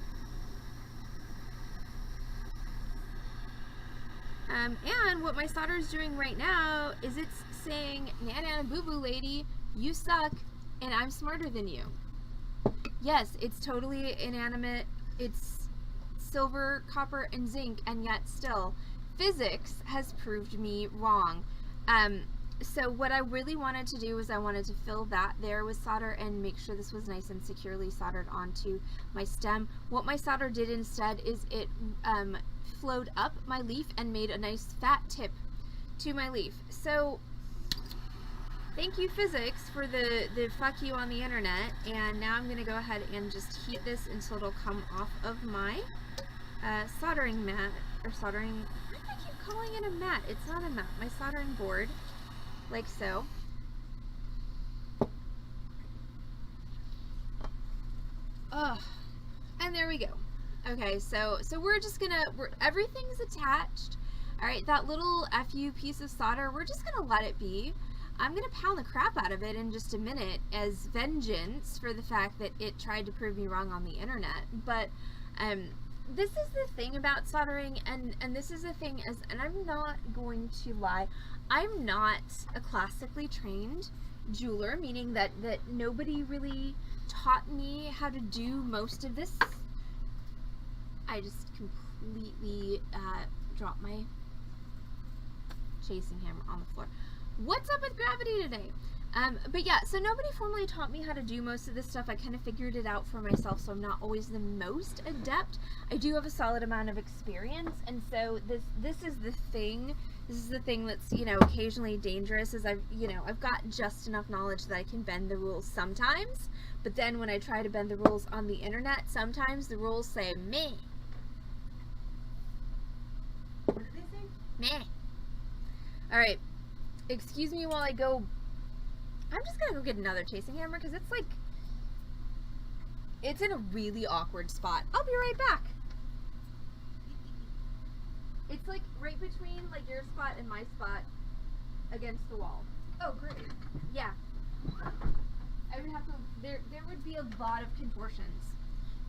And what my solder is doing right now is it's saying, Nana boo boo lady, you suck and I'm smarter than you. Yes, it's totally inanimate. It's silver, copper, and zinc, and yet still physics has proved me wrong. So what I really wanted to do was I wanted to fill that there with solder and make sure this was nice and securely soldered onto my stem. What my solder did instead is it flowed up my leaf and made a nice fat tip to my leaf. So thank you physics for the fuck you on the internet. And now I'm gonna go ahead and just heat this until it'll come off of my soldering mat, or soldering, why do I keep calling it a mat? It's not a mat, my soldering board, like so. Ugh, and there we go. Okay, so we're just gonna, everything's attached. All right, that little FU piece of solder, we're just gonna let it be. I'm gonna pound the crap out of it in just a minute as vengeance for the fact that it tried to prove me wrong on the internet. But this is the thing about soldering, and this is the thing is, and I'm not going to lie, I'm not a classically trained jeweler, meaning that nobody really taught me how to do most of this. I just completely dropped my chasing hammer on the floor. What's up with gravity today? But yeah, so nobody formally taught me how to do most of this stuff. I kind of figured it out for myself, so I'm not always the most adept. I do have a solid amount of experience, and so this is the thing. This is the thing that's, you know, occasionally dangerous, is I've got just enough knowledge that I can bend the rules sometimes, but then when I try to bend the rules on the internet, sometimes the rules say meh. What did they say? Meh. Alright, excuse me while I go. I'm just gonna go get another chasing hammer because it's like, it's in a really awkward spot. I'll be right back. It's like right between like your spot and my spot against the wall. Oh, great. Yeah. I would have to, there would be a lot of contortions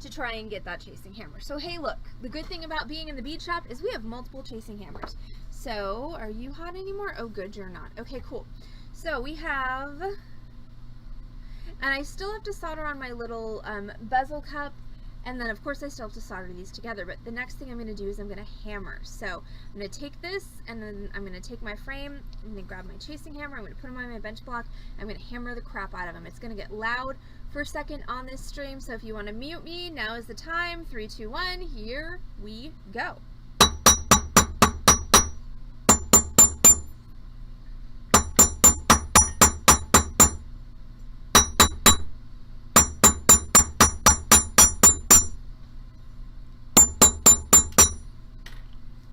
to try and get that chasing hammer. So hey, look, the good thing about being in the bead shop is we have multiple chasing hammers. So, are you hot anymore? Oh good, you're not. Okay, cool. So we have, And I still have to solder on my little bezel cup, and then of course I still have to solder these together, but the next thing I'm going to do is I'm going to hammer. So I'm going to take this, and then I'm going to take my frame, I'm going to grab my chasing hammer, I'm going to put them on my bench block, I'm going to hammer the crap out of them. It's going to get loud for a second on this stream, so if you want to mute me, now is the time. 3, 2, 1, here we go.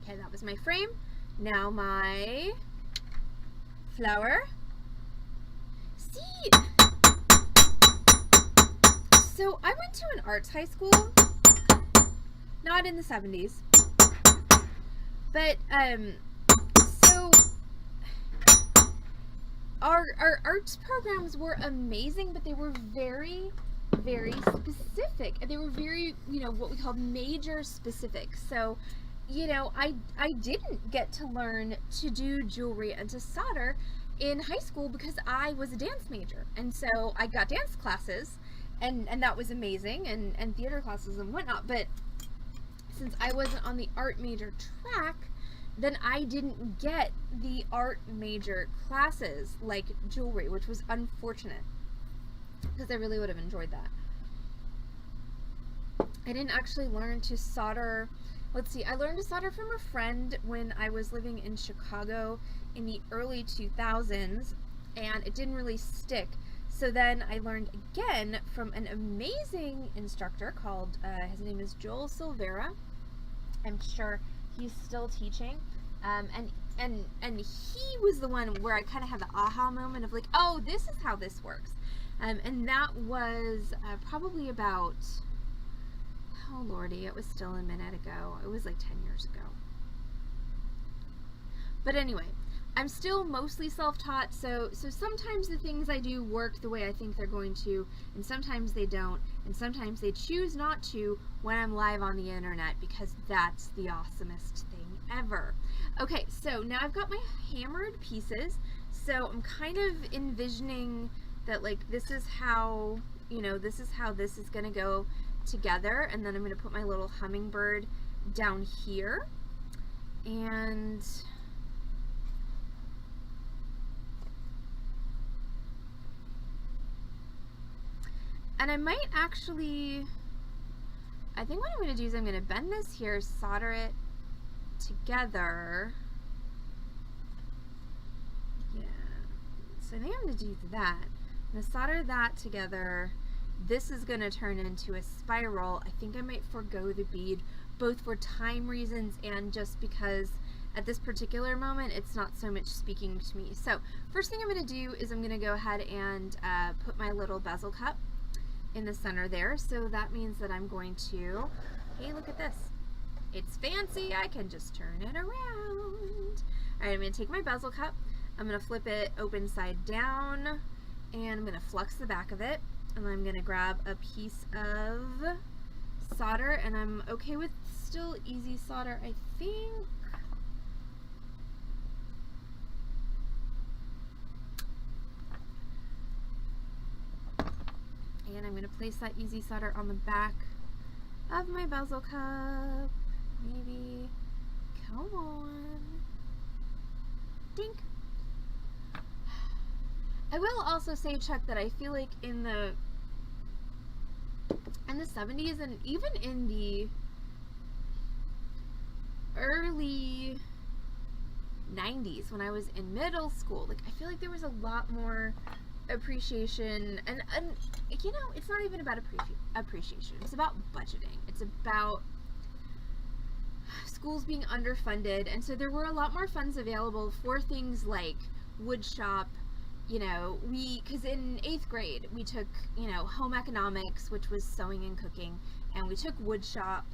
Okay, that was my frame. Now my flower. See, so I went to an arts high school, not in the 70s, but so our arts programs were amazing, but they were very, very specific, and they were very, you know, what we call major specific. So, you know, I didn't get to learn to do jewelry and to solder in high school because I was a dance major, and so I got dance classes, and that was amazing, and theater classes and whatnot, but since I wasn't on the art major track, then I didn't get the art major classes like jewelry, which was unfortunate because I really would have enjoyed that. I didn't actually learn to solder. Let's see, I learned to solder from a friend when I was living in Chicago in the early 2000s, and it didn't really stick. So then I learned again from an amazing instructor called, his name is Joel Silvera. I'm sure he's still teaching. And he was the one where I kind of had the aha moment of like, oh, this is how this works. And that was probably about, oh lordy, it was still a minute ago. It was like 10 years ago. But anyway, I'm still mostly self-taught, so sometimes the things I do work the way I think they're going to, and sometimes they don't, and sometimes they choose not to when I'm live on the internet, because that's the awesomest thing ever. Okay, so now I've got my hammered pieces, so I'm kind of envisioning that, like, this is how, you know, this is how this is going to go together, and then I'm going to put my little hummingbird down here, and I might actually, I think what I'm going to do is I'm going to bend this here, solder it together. Yeah, so I think I'm going to do that. I'm going to solder that together. This is going to turn into a spiral. I think I might forego the bead, both for time reasons and just because at this particular moment it's not so much speaking to me. So first thing I'm going to do is I'm going to go ahead and put my little bezel cup in the center there. So that means that I'm going to, hey, look at this. It's fancy. I can just turn it around. All right, I'm going to take my bezel cup. I'm going to flip it open side down, and I'm going to flux the back of it. And I'm going to grab a piece of solder, and I'm okay with still easy solder, I think. And I'm going to place that easy solder on the back of my bezel cup. Maybe. Come on. Dink. I will also say, Chuck, that I feel like in the 70s and even in the early 90s when I was in middle school, like, I feel like there was a lot more appreciation, and you know, it's not even about appreciation, it's about budgeting, it's about schools being underfunded, and so there were a lot more funds available for things like wood shop. You know, because in 8th grade we took, you know, home economics, which was sewing and cooking, and we took wood shop.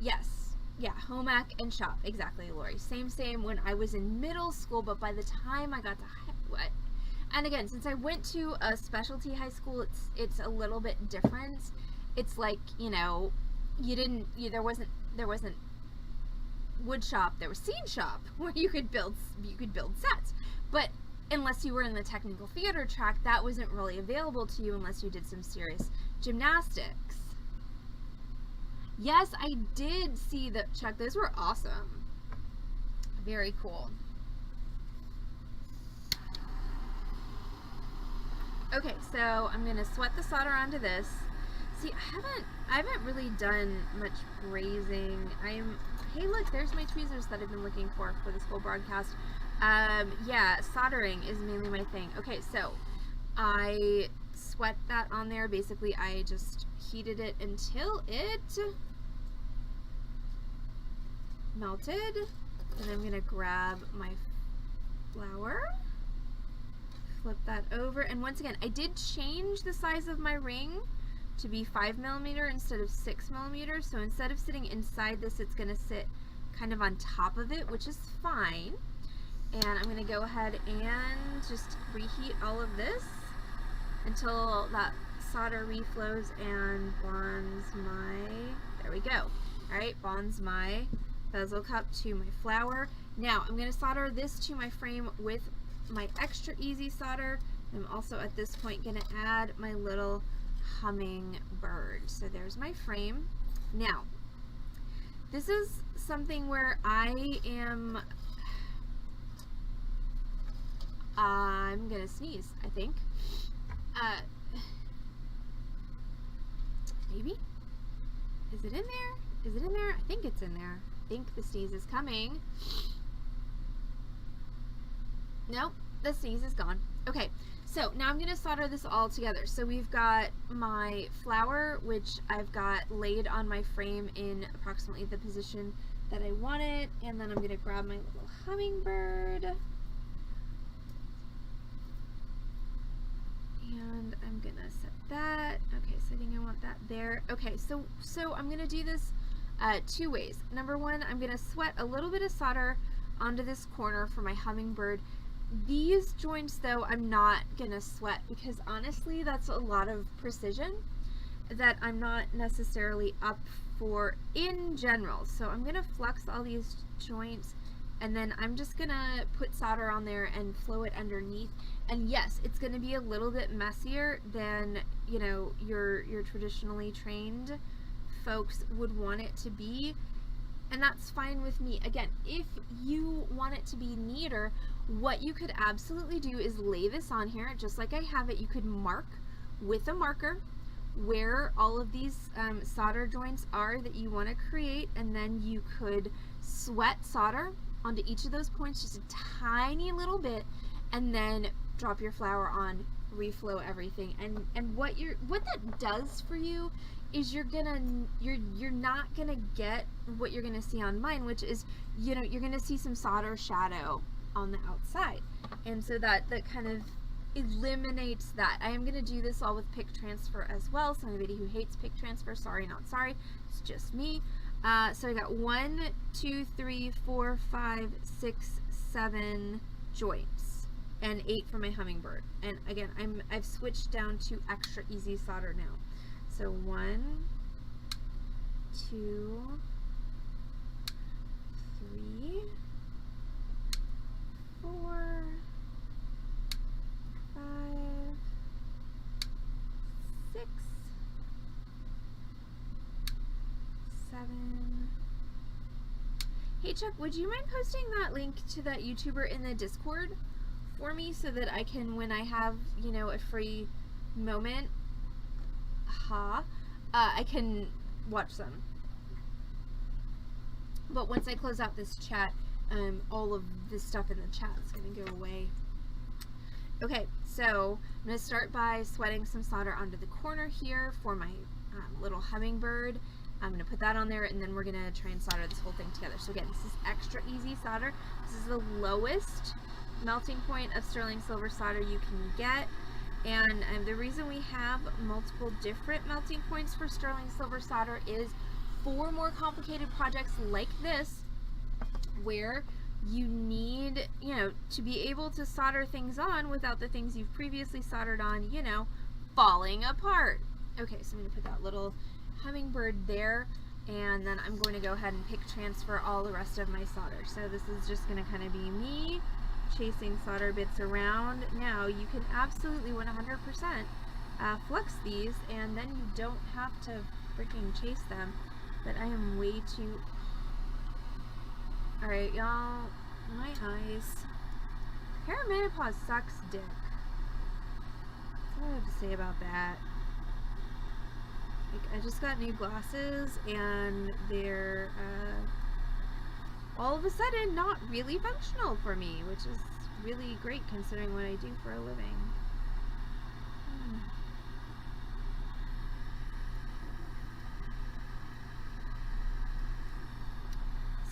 Yes, yeah, home ec and shop, exactly, Lori, same when I was in middle school. But by the time I got to what, and again, since I went to a specialty high school, it's a little bit different. It's like, you know, there wasn't wood shop, there was scene shop where you could build sets. But unless you were in the technical theater track, that wasn't really available to you unless you did some serious gymnastics. Yes, I did see that, Chuck. Those were awesome. Very cool. Okay, so I'm gonna sweat the solder onto this. See, I haven't really done much brazing. Hey look, there's my tweezers that I've been looking for this whole broadcast. Yeah, soldering is mainly my thing. Okay, so I sweat that on there. Basically, I just heated it until it melted. And I'm gonna grab my flour, flip that over, and once again, I did change the size of my ring to be 5mm instead of 6mm. So instead of sitting inside this, it's gonna sit kind of on top of it, which is fine. And I'm gonna go ahead and just reheat all of this until that solder reflows and bonds my, there we go. All right, bonds my bezel cup to my flour. Now I'm gonna solder this to my frame with my extra easy solder. I'm also at this point gonna add my little hummingbird. So there's my frame. Now, this is something where I'm gonna sneeze, I think. Maybe? Is it in there? Is it in there? I think it's in there. I think the sneeze is coming. Nope, the sneeze is gone. Okay, so now I'm going to solder this all together. So we've got my flour, which I've got laid on my frame in approximately the position that I want it. And then I'm going to grab my little hummingbird. And I'm going to set that. Okay, so I think I want that there. Okay, so I'm going to do this two ways. Number one, I'm going to sweat a little bit of solder onto this corner for my hummingbird. These joints, though, I'm not going to sweat because honestly, that's a lot of precision that I'm not necessarily up for in general. So I'm going to flux all these joints, and then I'm just going to put solder on there and flow it underneath. And yes, it's going to be a little bit messier than, you know, your traditionally trained folks would want it to be. And that's fine with me. Again, if you want it to be neater, what you could absolutely do is lay this on here, just like I have it. You could mark with a marker where all of these solder joints are that you want to create, and then you could sweat solder onto each of those points just a tiny little bit, and then drop your flour on, reflow everything. And what that does for you is you're not gonna get what you're gonna see on mine, which is, you know, you're gonna see some solder shadow on the outside, and so that kind of eliminates that. I am gonna do this all with pick transfer as well. So anybody who hates pick transfer, sorry, not sorry, it's just me. So I got 1, 2, 3, 4, 5, 6, 7 joints, and 8 for my hummingbird. And again, I've switched down to extra easy solder now. So 1, 2, 3, 4, 5, 6, 7. Hey Chuck, would you mind posting that link to that YouTuber in the Discord for me so that I can, when I have, you know, a free moment, I can watch them. But once I close out this chat, all of this stuff in the chat is going to go away. Okay, so I'm going to start by sweating some solder onto the corner here for my little hummingbird. I'm going to put that on there, and then we're going to try and solder this whole thing together. So again, this is extra easy solder. This is the lowest melting point of sterling silver solder you can get. And the reason we have multiple different melting points for sterling silver solder is for more complicated projects like this, where you need, you know, to be able to solder things on without the things you've previously soldered on, you know, falling apart. Okay, so I'm going to put that little hummingbird there, and then I'm going to go ahead and pick transfer all the rest of my solder. So this is just going to kind of be me chasing solder bits around now, you can absolutely 100% flux these, and then you don't have to freaking chase them. But I am way too... Alright, y'all, my eyes. Perimenopause sucks dick. That's all I have to say about that. Like, I just got new glasses, and they're all of a sudden not really functional for me, which is really great considering what I do for a living.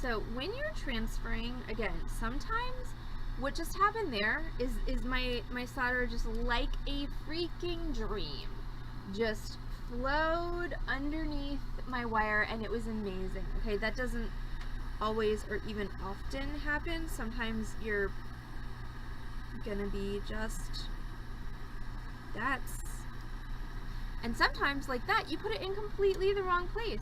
So when you're transferring, again, sometimes what just happened there is my solder just like a freaking dream just flowed underneath my wire, and it was amazing. Okay, that doesn't always or even often happen. Sometimes you're gonna be just that's, and sometimes like that you put it in completely the wrong place.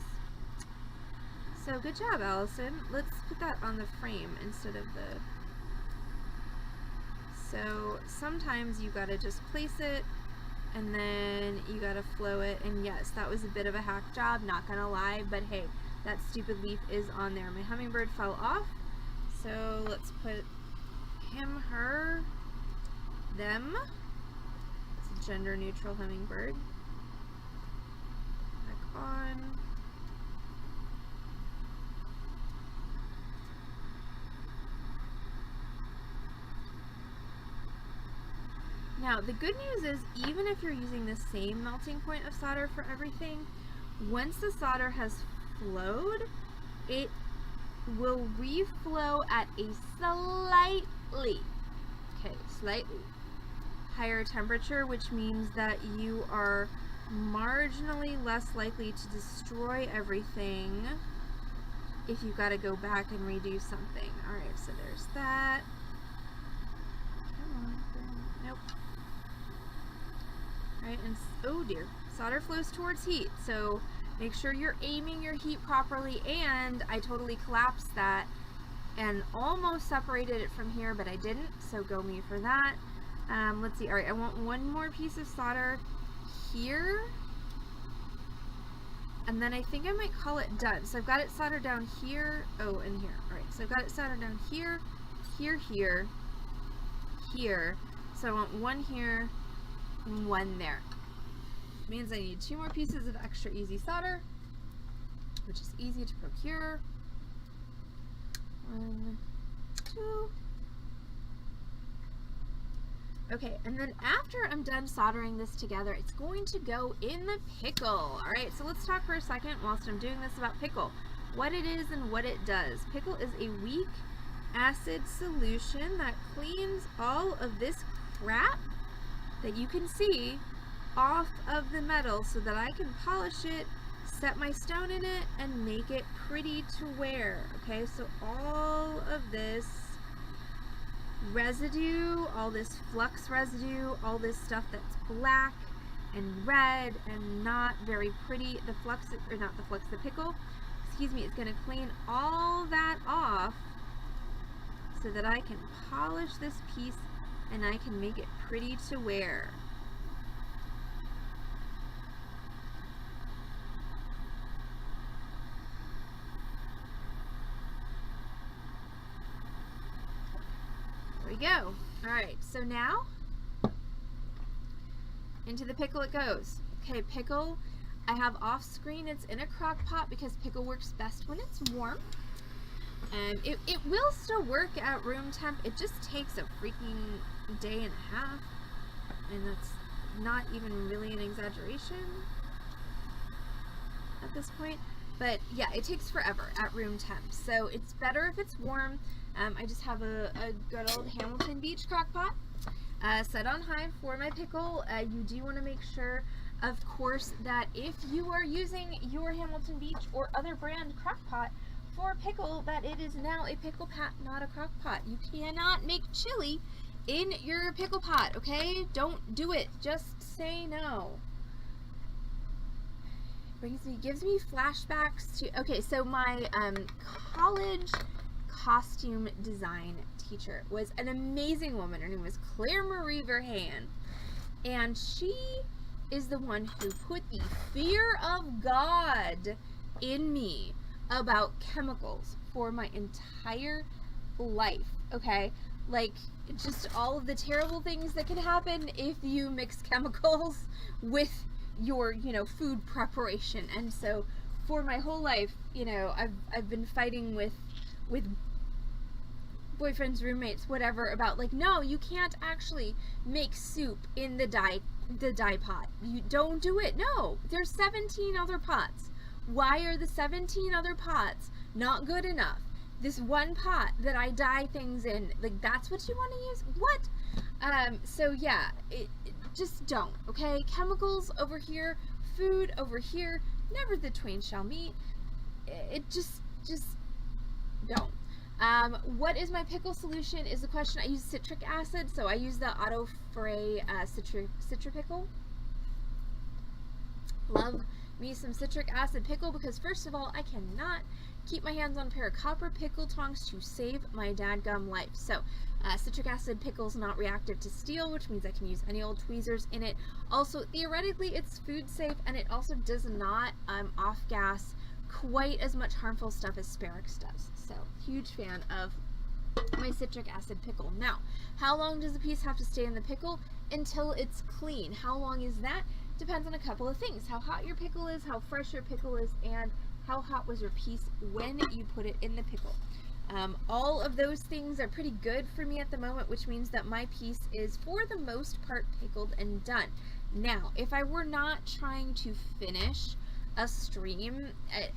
So good job, Allison. Let's put that on the frame instead of the... So sometimes you gotta just place it, and then you gotta flow it, and yes, that was a bit of a hack job, not gonna lie, but hey, that stupid leaf is on there. My hummingbird fell off, so let's put him, her, them. It's a gender neutral hummingbird. Back on. Now, the good news is, even if you're using the same melting point of solder for everything, once the solder has flowed, it will reflow at a slightly higher temperature, which means that you are marginally less likely to destroy everything if you've got to go back and redo something. Alright, so there's that. Come on. Nope. Alright, and oh dear, solder flows towards heat, so make sure you're aiming your heat properly, and I totally collapsed that and almost separated it from here, but I didn't, so go me for that. Let's see, alright, I want one more piece of solder here, and then I think I might call it done. So I've got it soldered down here, oh, and here. Alright, so I've got it soldered down here, here, here, here, so I want one here, one there. Means I need 2 more pieces of extra easy solder, which is easy to procure. 1, 2. Okay, and then after I'm done soldering this together, it's going to go in the pickle. Alright, so let's talk for a second whilst I'm doing this about pickle. What it is and what it does. Pickle is a weak acid solution that cleans all of this crap that you can see off of the metal so that I can polish it, set my stone in it, and make it pretty to wear. Okay, so all of this residue, all this flux residue, all this stuff that's black and red and not very pretty, the flux, or not the flux, the pickle, excuse me, it's going to clean all that off so that I can polish this piece and I can make it pretty to wear. There we go. Alright, so now into the pickle it goes. Okay, pickle, I have off screen, it's in a crock pot because pickle works best when it's warm. And it will still work at room temp, it just takes a freaking day and a half, and that's not even really an exaggeration at this point, but yeah, it takes forever at room temp, so it's better if it's warm. I just have a good old Hamilton Beach crock pot set on high for my pickle. You do want to make sure, of course, that if you are using your Hamilton Beach or other brand crock pot for pickle, that it is now a pickle pot, not a crock pot. You cannot make chili in your pickle pot, okay? Don't do it. Just say no. Gives me flashbacks to, okay, so my college costume design teacher. It was an amazing woman. Her name was Claire Marie Verheyen. And she is the one who put the fear of God in me about chemicals for my entire life, okay? Like, just all of the terrible things that can happen if you mix chemicals with your, you know, food preparation. And so for my whole life, you know, I've been fighting with boyfriends, roommates, whatever, about like, no, you can't actually make soup in the dye pot. You don't do it. No, there's 17 other pots. Why are the 17 other pots not good enough? This one pot that I dye things in, like, that's what you want to use? What? So yeah, just don't, okay? Chemicals over here, food over here, never the twain shall meet. It just don't. What is my pickle solution is the question. I use citric acid, so I use the Auto Fray Citripickle. Love me some citric acid pickle because, first of all, I cannot keep my hands on a pair of copper pickle tongs to save my dadgum life. So citric acid pickle's not reactive to steel, which means I can use any old tweezers in it. Also, theoretically, it's food safe, and it also does not off-gas quite as much harmful stuff as Sparix does. So, huge fan of my citric acid pickle. Now, how long does a piece have to stay in the pickle? Until it's clean. How long is that? Depends on a couple of things. How hot your pickle is, how fresh your pickle is, and how hot was your piece when you put it in the pickle. All of those things are pretty good for me at the moment, which means that my piece is, for the most part, pickled and done. Now, if I were not trying to finish a stream,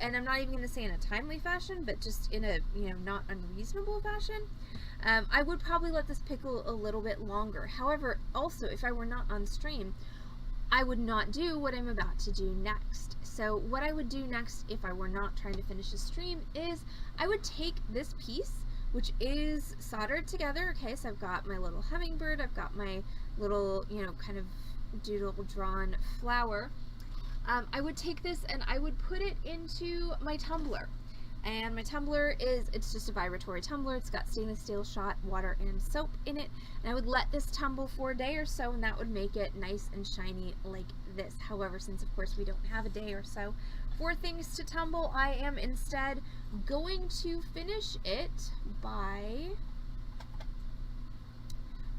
and I'm not even going to say in a timely fashion, but just in a, you know, not unreasonable fashion, I would probably let this pickle a little bit longer. However, also, if I were not on stream, I would not do what I'm about to do next. So what I would do next if I were not trying to finish a stream is I would take this piece, which is soldered together. Okay, so I've got my little hummingbird, I've got my little, you know, kind of doodle drawn flower. I would take this and I would put it into my tumbler. And my tumbler it's just a vibratory tumbler. It's got stainless steel shot, water, and soap in it. And I would let this tumble for a day or so, and that would make it nice and shiny like this. However, since of course we don't have a day or so for things to tumble, I am instead going to finish it by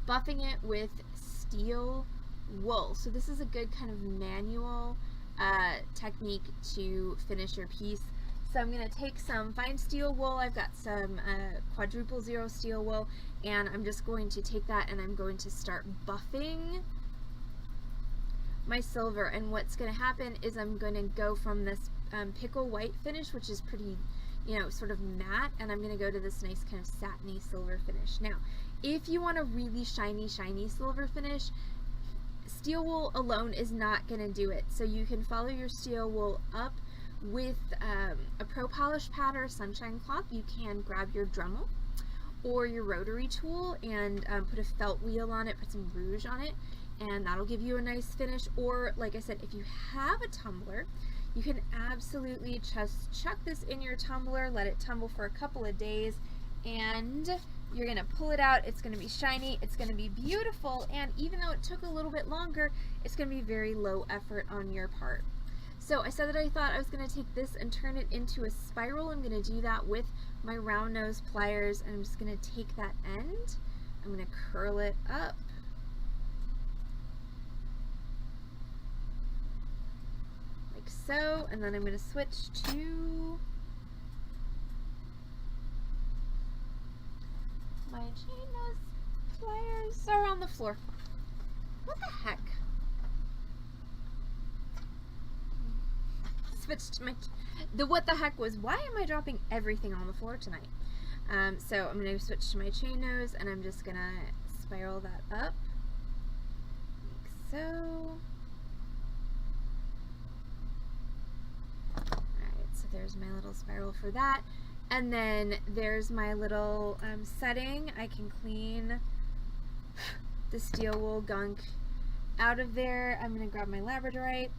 buffing it with steel wool. So this is a good kind of manual technique to finish your piece. So I'm going to take some fine steel wool. I've got some quadruple zero steel wool, and I'm just going to take that and I'm going to start buffing my silver. And what's going to happen is I'm going to go from this pickle white finish, which is pretty, you know, sort of matte, and I'm going to go to this nice kind of satiny silver finish. Now, if you want a really shiny silver finish, steel wool alone is not going to do it. So you can follow your steel wool up with a Pro Polish pad or a sunshine cloth. You can grab your Dremel or your rotary tool and put a felt wheel on it, put some rouge on it, and that'll give you a nice finish. Or, like I said, if you have a tumbler, you can absolutely just chuck this in your tumbler, let it tumble for a couple of days, and you're going to pull it out. It's going to be shiny, it's going to be beautiful, and even though it took a little bit longer, it's going to be very low effort on your part. So I said that I thought I was going to take this and turn it into a spiral. I'm going to do that with my round nose pliers, and I'm just going to take that end, I'm going to curl it up, like so, and then I'm going to switch to my chain nose pliers are on the floor. What the heck? Switch to my, what the heck was, why am I dropping everything on the floor tonight? So I'm going to switch to my chain nose, and I'm just going to spiral that up, like so. Alright, so there's my little spiral for that. And then there's my little setting. I can clean the steel wool gunk out of there. I'm going to grab my labradorite,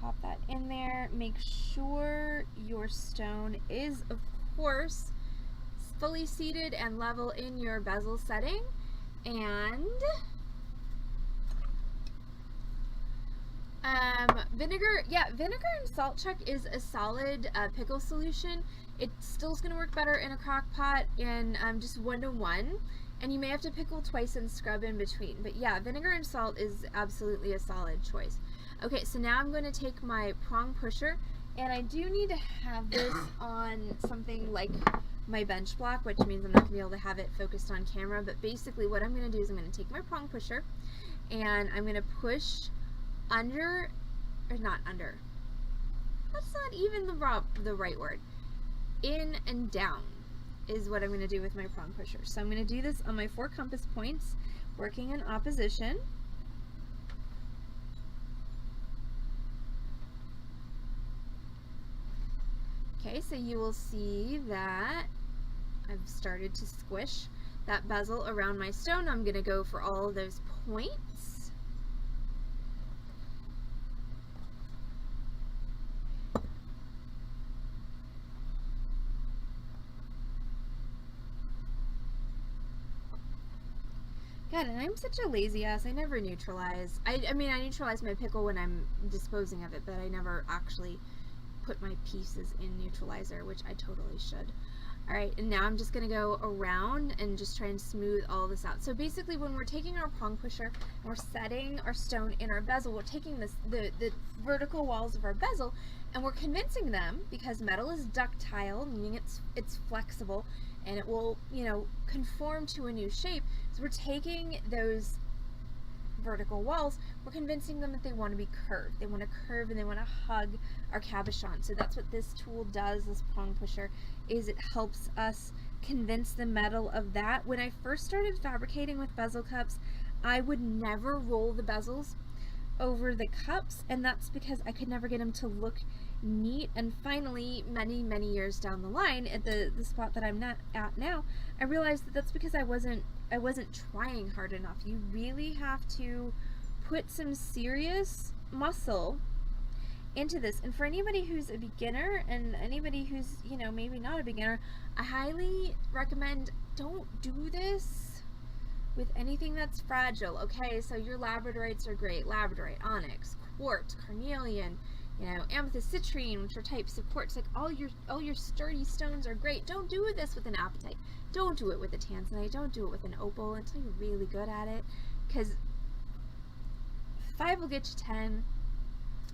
pop that in there. Make sure your stone is, of course, fully seated and level in your bezel setting. And vinegar and salt chuck is a solid pickle solution. It still is going to work better in a crock pot in just 1-to-1, and you may have to pickle twice and scrub in between. But yeah, vinegar and salt is absolutely a solid choice. Okay, so now I'm going to take my prong pusher, and I do need to have this on something like my bench block, which means I'm not going to be able to have it focused on camera. But basically what I'm going to do is I'm going to take my prong pusher, and I'm going to push under, or not under, that's not even the right word, in and down is what I'm going to do with my prong pusher. So I'm going to do this on my 4 compass points, working in opposition. Okay, so you will see that I've started to squish that bezel around my stone. I'm going to go for all of those points. God, and I'm such a lazy ass. I never neutralize. I mean, I neutralize my pickle when I'm disposing of it, but I never actually put my pieces in neutralizer, which I totally should. Alright, and now I'm just going to go around and just try and smooth all this out. So basically when we're taking our prong pusher and we're setting our stone in our bezel, we're taking the vertical walls of our bezel and we're convincing them, because metal is ductile, meaning it's flexible and it will, you know, conform to a new shape. So we're taking those vertical walls, we're convincing them that they want to be curved. They want to curve and they want to hug our cabochon. So that's what this tool does, this prong pusher, is it helps us convince the metal of that. When I first started fabricating with bezel cups, I would never roll the bezels over the cups, and that's because I could never get them to look neat. And finally, many years down the line, at the spot that I'm not at now, I realized that that's because I wasn't trying hard enough. You really have to put some serious muscle into this. And for anybody who's a beginner and anybody who's, you know, maybe not a beginner, I highly recommend don't do this with anything that's fragile. Okay, so your labradorites are great. Labradorite, onyx, quartz, carnelian, you know, amethyst, citrine, which are types of quartz. Like all your sturdy stones are great. Don't do this with an apatite. Don't do it with a tanzanite. Don't do it with an opal until you're really good at it, because 5 will get you 10.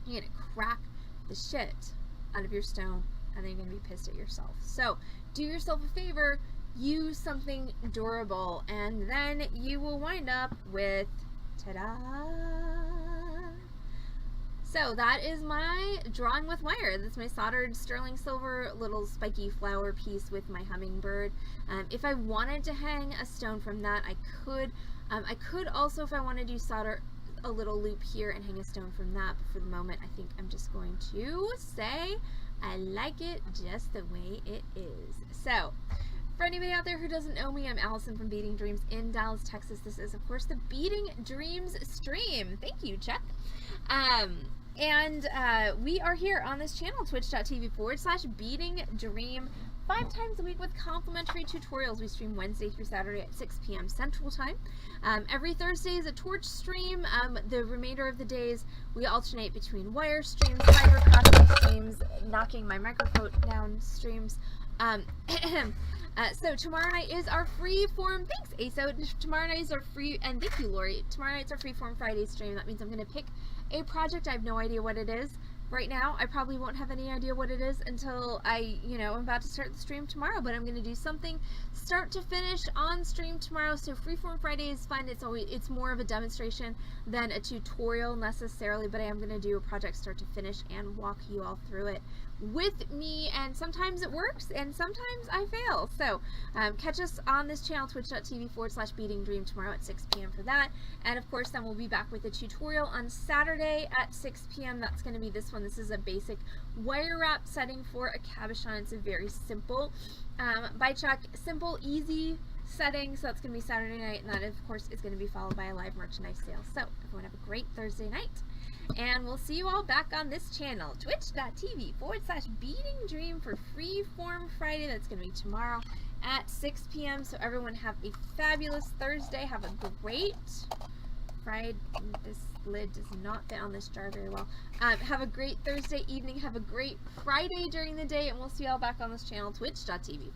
You're gonna crack the shit out of your stone, and then you're gonna be pissed at yourself. So do yourself a favor, use something durable, and then you will wind up with, ta-da! So that is my drawing with wire. That's my soldered sterling silver little spiky flower piece with my hummingbird. If I wanted to hang a stone from that, I could. I could also, if I want to do solder a little loop here and hang a stone from that, but for the moment I think I'm just going to say I like it just the way it is. So for anybody out there who doesn't know me, I'm Allison from Beading Dreams in Dallas, Texas. This is of course the Beading Dreams stream. Thank you, Chuck. We are here on this channel, twitch.tv/beadingdream, 5 times a week with complimentary tutorials. We stream Wednesday through Saturday at 6 p.m. Central Time. Every Thursday is a torch stream. The remainder of the days we alternate between wire streams, fiber crossing streams, knocking my microphone down streams. So tomorrow night is our free form, thanks ASO, tomorrow night is our free, and thank you Lori, tomorrow night's our free form Friday stream. That means I'm going to pick a project. I have no idea what it is right now. I probably won't have any idea what it is until I'm about to start the stream tomorrow, but I'm going to do something start to finish on stream tomorrow. So Freeform Friday is fun. It's more of a demonstration than a tutorial necessarily, but I am going to do a project start to finish and walk you all through it with me, and sometimes it works and sometimes I fail. So catch us on this channel, twitch.tv/beadingdream tomorrow at 6 p.m. for that. And of course then we'll be back with a tutorial on Saturday at 6 p.m. That's going to be this one. This is a basic wire wrap setting for a cabochon. It's a very simple by Chuck, simple, easy setting, so that's going to be Saturday night, and that, of course, is going to be followed by a live merchandise sale. So, everyone have a great Thursday night, and we'll see you all back on this channel, twitch.tv/beadingdream for Freeform Friday. That's going to be tomorrow at 6 p.m. So, everyone have a fabulous Thursday. Have a great Friday. This lid does not fit on this jar very well. Have a great Thursday evening. Have a great Friday during the day, and we'll see you all back on this channel, twitch.tv